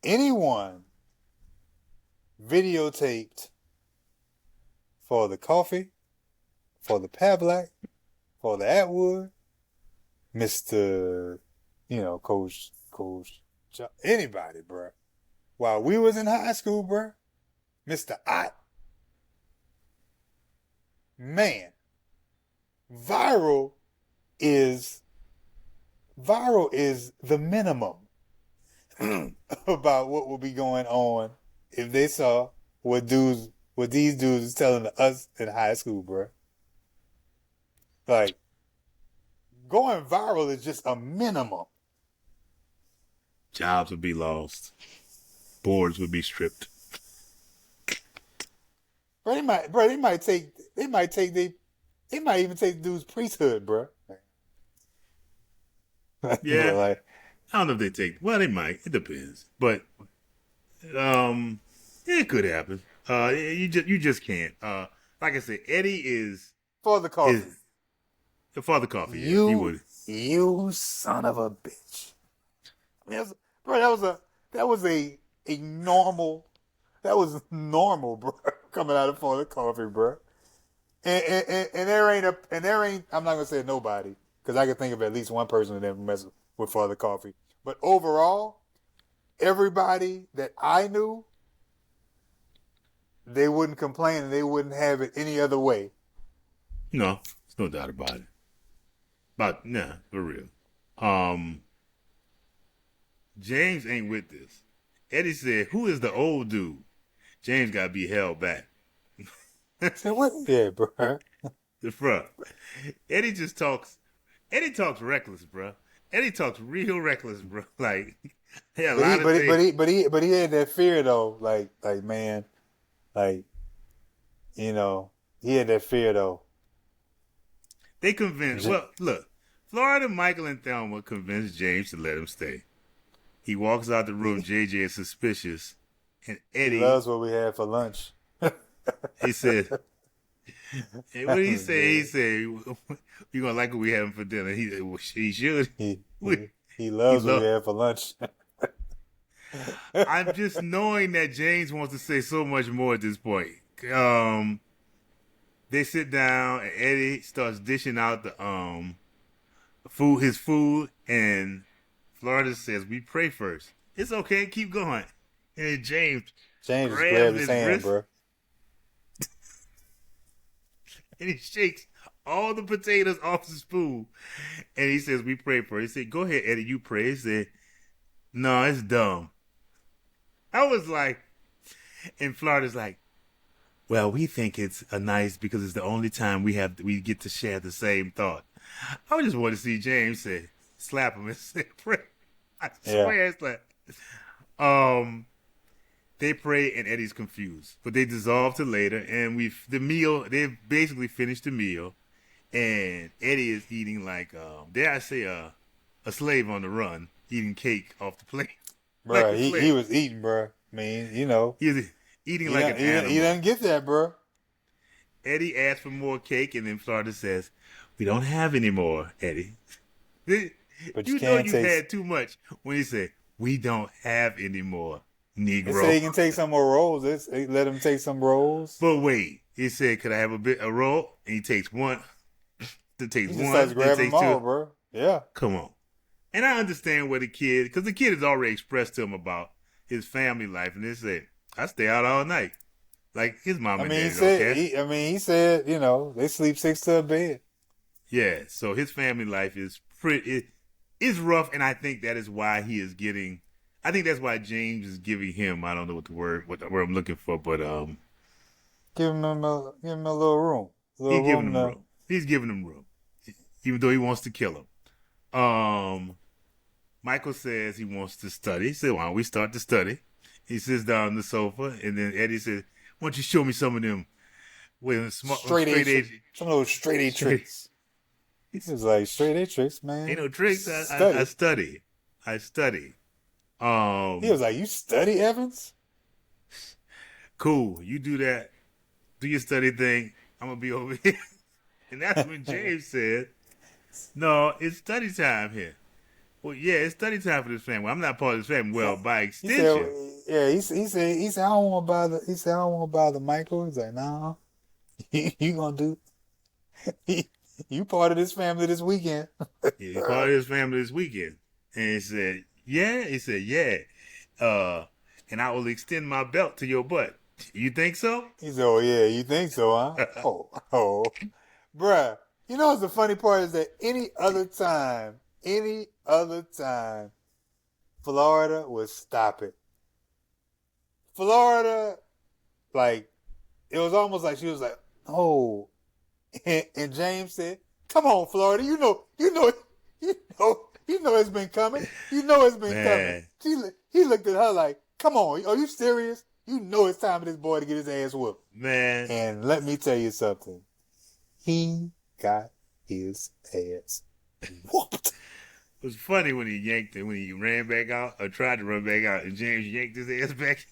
anyone videotaped for the coffee, for the Pavlak, for the Atwood, Mr. Coach, anybody, bruh. While we was in high school, bruh, Mr. Ott, man, viral is the minimum about what will be going on if they saw what these dudes is telling us in high school, bruh. Like, going viral is just a minimum. Jobs would be lost. Boards would be stripped. They might even take dude's priesthood, bro. Yeah. Like, I don't know if they take. Well, they might. It depends. But it could happen. You just can't. Like I said, Eddie is for the coffee. For the coffee. You, he would. You son of a bitch. I mean, that was normal, bro. Coming out of for the coffee, bro. And there ain't I'm not gonna say nobody, because I can think of at least one person that never messed with for the coffee. But overall, everybody that I knew, they wouldn't complain and they wouldn't have it any other way. No, there's no doubt about it. But nah, for real. James ain't with this. Eddie said, "Who is the old dude?" James got to be held back. So what? Yeah, bro. The front. Eddie talks reckless, bro. Eddie talks real reckless, bro. Like, yeah, but he had that fear though. Like man, like, he had that fear though. They convinced. Well, look, Florida, Michael, and Thelma convinced James to let him stay. He walks out the room. JJ is suspicious, and Eddie loves what we had for lunch. He said, And what did he say? He said, "You gonna like what we having for dinner?" He said, well, he should. he, We, he, he he loves what we love. have for lunch. I'm just knowing that James wants to say so much more at this point. Um, they sit down and Eddie starts dishing out the his food, and Florida says, "We pray first. It's okay, keep going." And James James just grabs grabbed his his hand, wrist bro. and he shakes all the potatoes off his food, and he says, "We pray first." He said, "Go ahead, Eddie, you pray." He said, "No, it's dumb." I was like, and Florida's like, "Well, we think it's a nice because it's the only time we get to share the same thought." I just want to see James say, slap him and say, "Pray." I Yeah. swear it's like, um, they pray and Eddie's confused, but they dissolve to later, and they've basically finished the meal, and Eddie is eating like, dare I say, a slave on the run, eating cake off the plate, like Bro, a he slave. was eating, bro. I mean, you know, He was eating he like don't, an he, don't- he animal. doesn't get that, bro. Eddie asked for more cake, and then Florida says, "We don't have any more, Eddie." But you You know can't you take. had too much when he said, "We don't have any more, They said Negro." he can take some more rolls. They let him take some rolls. But wait, he said, "Could I have a roll?" And he takes one, then takes He just starts one, then grabbing them takes all, two. bro. Yeah. Come on. And I understand where because the kid has already expressed to him about his family life, and they said, "I stay out all night." Like his mom I and mean, daddy don't care. he said, you know, they sleep 6 to a bed. Yeah, so his family life is is rough, and I think that is why he is getting. I think that's why James is giving him. I don't know what the word I'm looking for, but Give him a little room, he's giving him room. He's giving him room, even though he wants to kill him. Michael says he wants to study. He said, "Why don't we start to study?" He sits down on the sofa, and then Eddie says, "Why don't you show me some of them straight A, some of those straight A straight tricks." He was like, straight A tricks, man. Ain't no tricks. Study. I study. I study." He was like, "You study, Evans?" Cool. You do that. Do your study thing. I'm gonna be over here. And that's when James said, "No, it's study time here." Well, yeah, it's study time for this family. I'm not part of this family. Well, by He said, extension, "Yeah." He said, "I don't want to bother." He said, "I don't want to bother Michael." He's like, "No, you gonna do? You part of this family this weekend." he's part of his family this weekend. And he said, "Yeah." He said, "Yeah." And I will extend my belt to your butt. You think so? He said, "Oh yeah, you think so, huh?" Oh, bruh. You know what's the funny part is that any other time, Florida would stop it. Florida, like, it was almost like she was like, "Oh," and James said, "Come on, Florida, you know, it's been coming. You know it's been Man. coming." He looked at her like, "Come on, are you serious? You know it's time for this boy to get his ass whooped." Man. And let me tell you something. He got his ass whooped. It was funny when he ran back out or tried to run back out, and James yanked his ass back.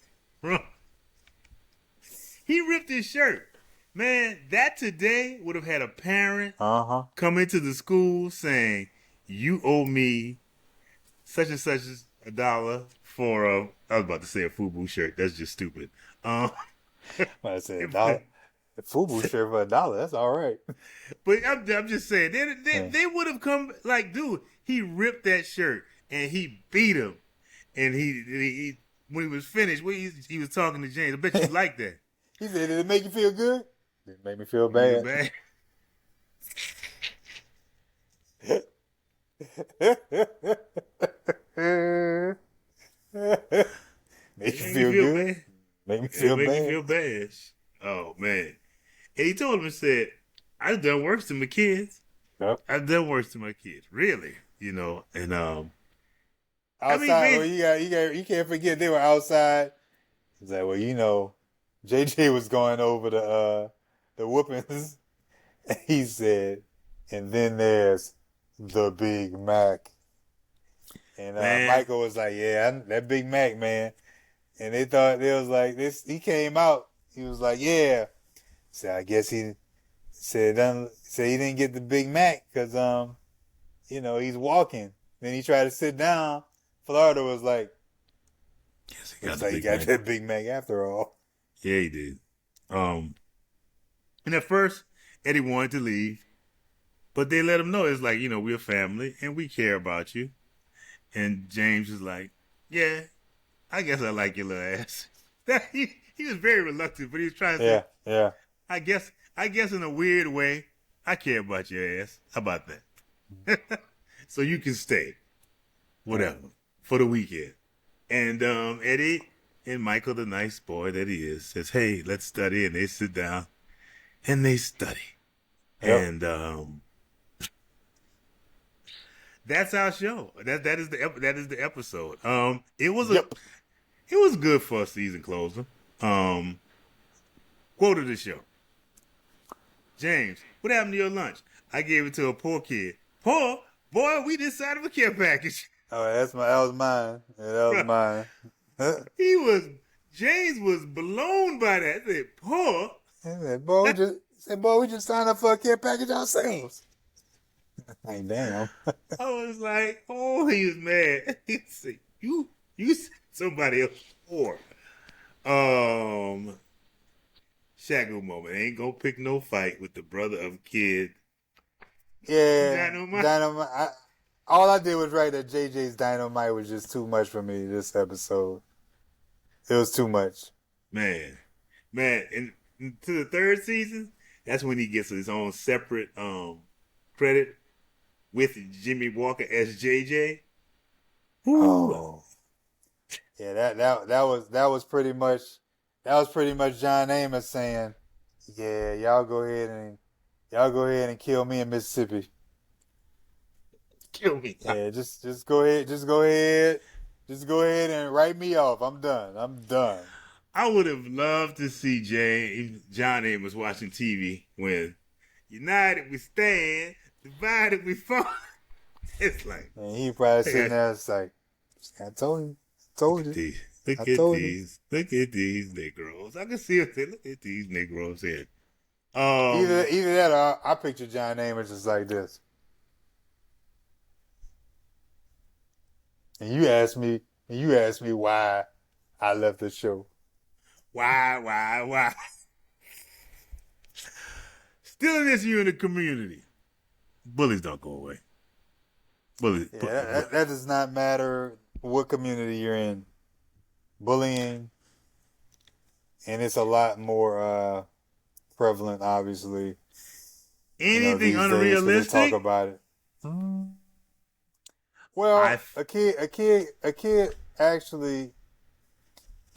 He ripped his shirt. Man, that today would have had a parent come into the school saying, "You owe me such and such a dollar for I was about to say a FUBU shirt. That's just stupid. I said $1. A FUBU shirt for $1. That's all right. But I'm just saying they would have come like, dude. He ripped that shirt and he beat him, and he when he was finished, he was talking to James. I bet you like that. He said, "Did it make you feel good?" It made me feel Bad. bad. Make you feel good? Bad. Make me feel Make bad. you feel bad. Oh man. And he told him and said, "I've done worse to my kids. Yep. I've done worse to my kids. Really, you know." And Outside, you can't forget they were outside. He's like, "Well, you know, JJ was going over the whoopings." He said, "And then there's the Big Mac." And Michael was like, "Yeah, that Big Mac, man." And they thought, they was like, this. He came out. He was like, "Yeah." So I guess he said he didn't get the Big Mac because he's walking. Then he tried to sit down. Florida was like, Yes, looks like he got that Big Mac after all. Yeah, he did. And at first, Eddie wanted to leave, but they let him know it's like, we're a family and we care about you. And James is like, yeah, I guess I like your little ass. He was very reluctant, but he was trying to say, yeah. I guess in a weird way, I care about your ass. How about that? So you can stay, whatever, for the weekend. And Eddie and Michael, the nice boy that he is, says, hey, let's study. And they sit down and they study. Yep. And that's our show. That is the episode. It was good for a season closer. Quote of the show. James, what happened to your lunch? I gave it to a poor kid. Poor? Boy, we this side of a care package. Oh, that was mine. Yeah, that was mine. James was blown by that. I said, poor? Boy, we just signed up for a care package ourselves. Hey, damn. I was like, oh, he was mad. He said, you said somebody else poor. Shaggle moment. Ain't gonna pick no fight with the brother of kid. Yeah. Dynamite. All I did was write that JJ's Dynamite was just too much for me this episode. It was too much. Man. And to the third season, that's when he gets his own separate credit with Jimmy Walker as JJ. Ooh. Oh. Yeah, that was pretty much John Amos saying, yeah, y'all go ahead and kill me in Mississippi. Kill me. Yeah, just go ahead and write me off. I'm done. I would have loved to see John Amos watching TV when united we stand, divided we fall. It's like, and he probably sitting there, it's like, I told you. Look at these Negroes. I can see it. Look at these Negroes here. Either that or I picture John Amos just like this. And you asked me why I left the show. Why? Still in this you in the community. Bullies don't go away. That does not matter what community you're in. Bullying, and it's a lot more prevalent, obviously. Anything unrealistic? Talk about it. Well, a kid actually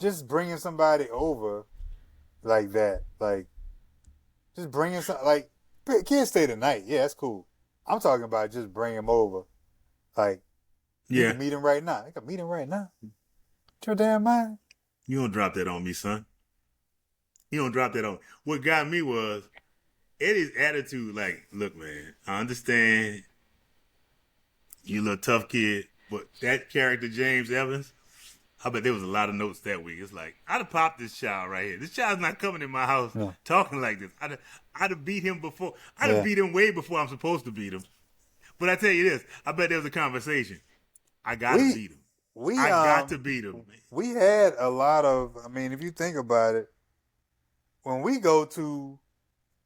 just bringing somebody over like that, like just bringing kids stay the night. Yeah, that's cool. I'm talking about just bring them over, like you can meet him right now. They can meet him right now. Your damn mind. You don't drop that on me, son. You don't drop that on me. What got me was Eddie's attitude, like, look, man, I understand you a little tough kid, but that character, James Evans, I bet there was a lot of notes that week. It's like, I'd have popped this child right here. This child's not coming in my house talking like this. I'd have beat him before. I'd have beat him way before I'm supposed to beat him. But I tell you this, I bet there was a conversation. I got to beat him. I got to beat him. We had a lot of, if you think about it, when we go to,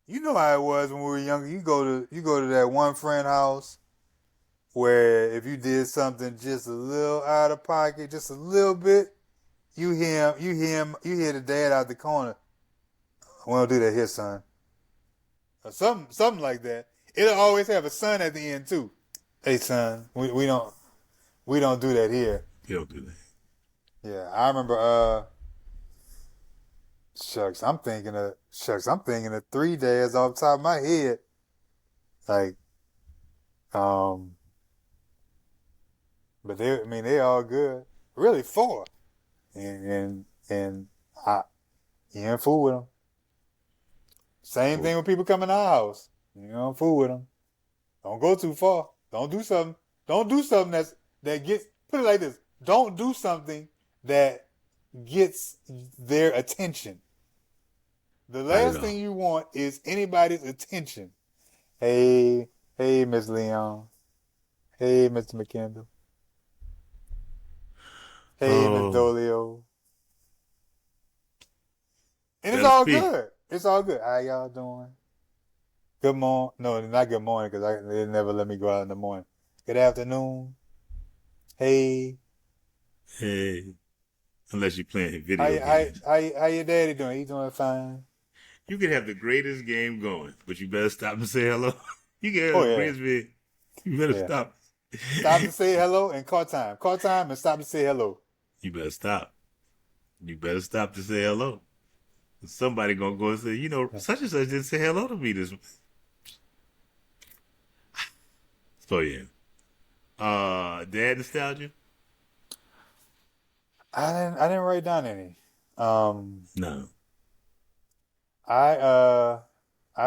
you know how it was when we were younger, you go to that one friend house where if you did something just a little out of pocket, just a little bit, you hear the dad out the corner. We don't do that here, son. Or something like that. It'll always have a son at the end too. Hey, son, we don't do that here. You don't do that. Yeah, I remember. I'm thinking of 3 days off the top of my head. Like, but they all good. Really 4, and you ain't fool with them. Same thing when people come in our house. You don't fool with them. Don't go too far. Don't do something that gets. Put it like this. Don't do something that gets their attention. The Not at last all. thing you want is anybody's attention. Hey, Miss Leon. Hey, Mr. McKendall. Hey, Miss Oh, Dolio. And it's better all speak. good. It's all good. How y'all doing? Good morning. No, not good morning because they never let me go out in the morning. Good afternoon. Hey. Hey, unless you're playing How, video games. how your daddy doing? He doing fine? You could have the greatest game going, but you better stop and say hello. You can have Oh, the yeah. greatest video. You better Yeah. stop. Stop to say hello and call time. Call time and stop to say hello. You better stop. You better stop to say hello. Somebody gonna go and say, such and such didn't say hello to me this. So yeah. Dad nostalgia? I didn't write down any. No. I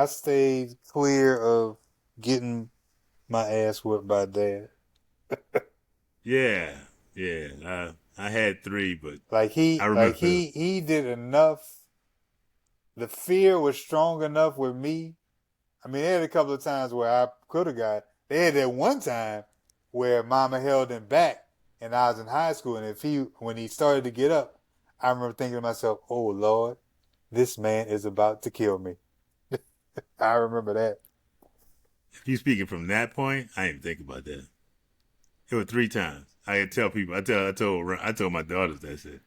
stayed clear of getting my ass whipped by dad. Yeah. Yeah. I had 3, but Like I remember. he did enough. The fear was strong enough with me. I mean, they had a couple of times where I could have got. They had that one time where Mama held him back, and I was in high school. And when he started to get up, I remember thinking to myself, "Oh Lord, this man is about to kill me." I remember that. If you speaking from that point, I didn't think about that. It was 3 times. I tell people. I told my daughters that said,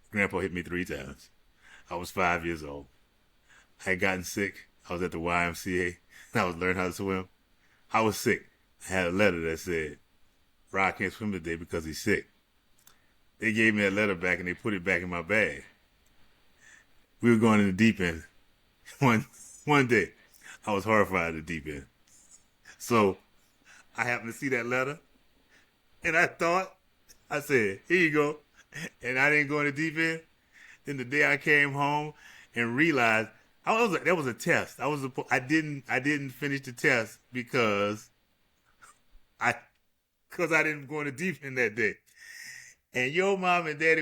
Grandpa hit me 3 times. I was 5 years old. I had gotten sick. I was at the YMCA. And I was learning how to swim. I was sick. I had a letter that said, Rod can't swim today because he's sick. They gave me that letter back and they put it back in my bag. We were going in the deep end. One day, I was horrified at the deep end. So I happened to see that letter, and I said, here you go. And I didn't go in the deep end. Then the day I came home and realized that was a test. I didn't finish the test because I didn't go in the deep end that day. And your mom and daddy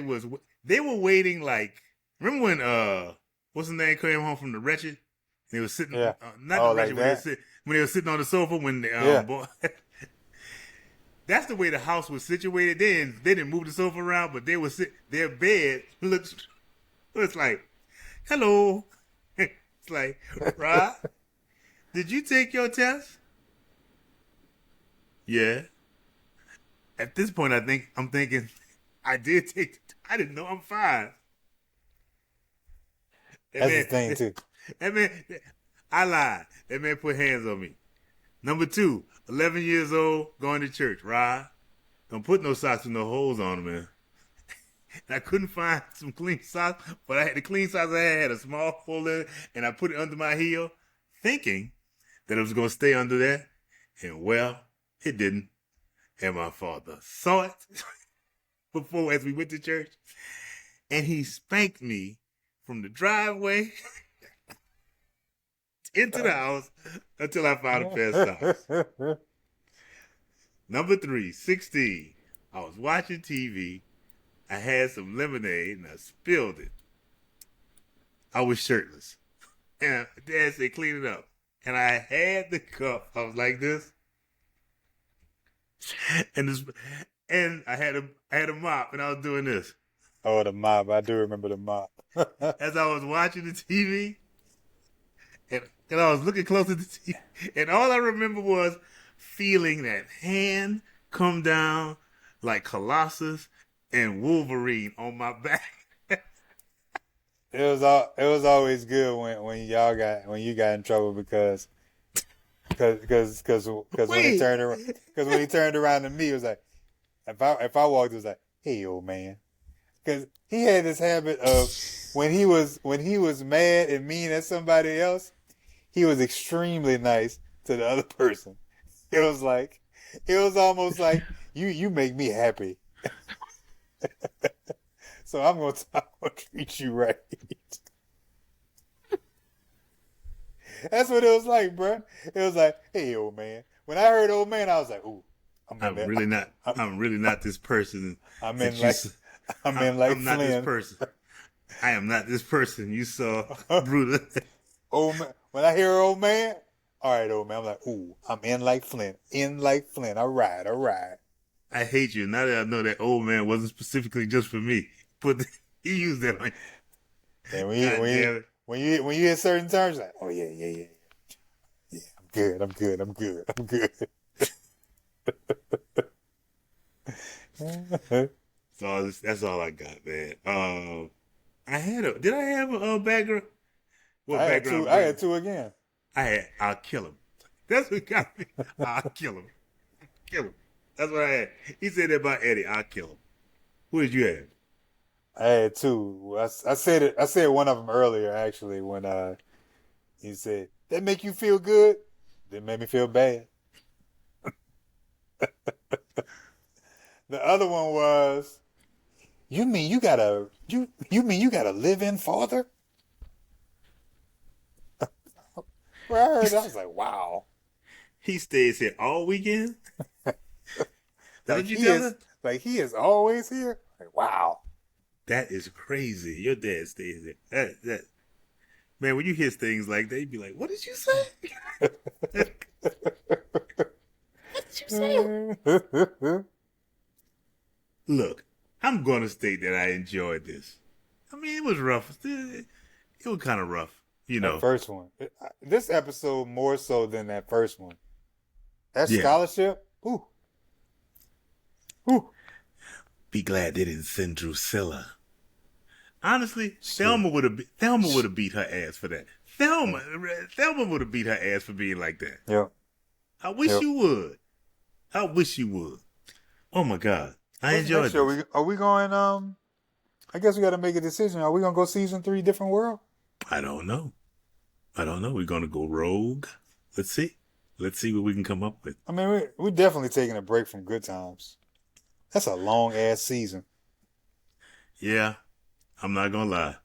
they were waiting like, remember when what's his name came home from the Wretched? They were sitting, Yeah. not Oh, the Wretched, like that. when they were sitting on the sofa when Yeah. That's the way the house was situated. They didn't move the sofa around, but their bed looks like, hello. It's like, Rod, did you take your test? Yeah. At this point, I'm thinking, I did take. I didn't know I'm fine. That's the thing too. That man, I lied. That man put hands on me. Number 2, 11 years old, going to church. Rod, don't put no socks with no holes on them, man. And I couldn't find some clean socks, but I had the clean socks I had a small hole in it, and I put it under my heel, thinking that it was going to stay under there. And well, it didn't. And my father saw it before as we went to church, and he spanked me from the driveway into the house until I found a pair of socks. Number 3, 16. I was watching TV. I had some lemonade and I spilled it. I was shirtless. And Dad said, clean it up. And I had the cup. I was like this. And I had a mop and I was doing this. Oh, the mop. I do remember the mop. As I was watching the TV, and I was looking close at the TV, and all I remember was feeling that hand come down like Colossus and Wolverine on my back. It was always good when you got in trouble because when he turned around to me, it was like if I walked, it was like, hey old man, because he had this habit of when he was mad and mean at somebody else, he was extremely nice to the other person. It was almost like you make me happy. So I'm gonna treat you right. That's what it was like, bro. It was like, hey, old man. When I heard old man, I was like, ooh, I'm really not this person. I'm that in you like I'm not this Flynn. person. I am not this person you saw, Brutal. Old man, when I hear old man, all right, old man, I'm like, ooh, I'm in like Flint. In like Flint. All right, all right. I hate you. Now that I know that old man wasn't specifically just for me. But he used that on And God damn it. when you hit certain terms, like, oh yeah, yeah, yeah. Yeah, I'm good, I'm good, I'm good, I'm good. So that's all I got, man. Did I have a background? What background? I had two again. I'll kill him. That's what got me. I'll kill him. Kill him. That's what I had. He said that about Eddie. I'll kill him. Who did you have? I had two. I said it. I said one of them earlier, actually, when he said that make you feel good. That made me feel bad. The other one was, you mean you got a live-in father? When I heard that, I was like, wow. He stays here all weekend? Like he is always here? Like, wow. That is crazy. Your dad stays there. Man, when you hear things like that, you'd be like, what did you say? What did you say? Look, I'm going to state that I enjoyed this. I mean, it was rough. It was kind of rough, you know. That first one. This episode more so than that first one. That scholarship, ooh. Ooh. Be glad they didn't send Drusilla. Honestly, Thelma would have beat her ass for that. Thelma would have beat her ass for being like that. Yeah. I wish you would. I wish you would. Oh my God. I enjoyed it. Are we going, I guess we got to make a decision. Are we going to go season 3 Different World? I don't know. We're going to go rogue. Let's see what we can come up with. I mean, we're definitely taking a break from Good Times. That's a long ass season. Yeah. I'm not going to lie.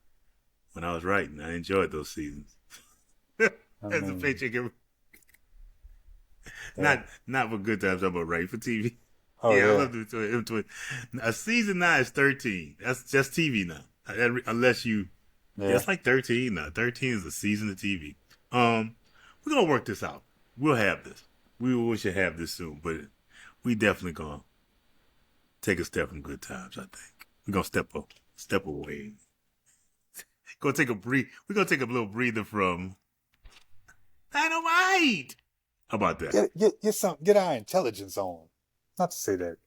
When I was writing, I enjoyed those seasons. As a paycheck. Not for Good Times, I'm about writing for TV. Oh, yeah. I love it. A season 9 is 13. That's just TV now. Unless you, it's like 13 now. 13 is a season of TV. We're gonna work this out. We'll have this. We should have this soon, but we definitely gonna take a step from Good Times. I think we're gonna step away. We're gonna take a little breather from Dynamite. How about that? Get our intelligence on. Not to say that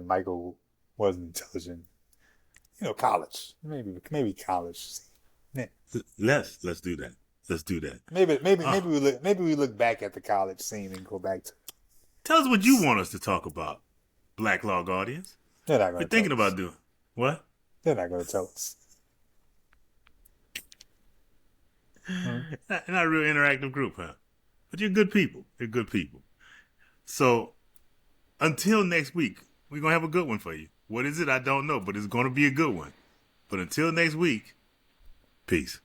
Michael wasn't intelligent. You know, college. Maybe college. Yeah. Let's do that. Let's do that. Maybe we look back at the college scene and go back to. Tell us what you want us to talk about, Black Log audience. They're not going to. We're thinking about doing what? They're not going to tell us. Not a real interactive group, huh? But you're good people. You're good people. So until next week, we're going to have a good one for you. What is it? I don't know, but it's going to be a good one. But until next week, peace.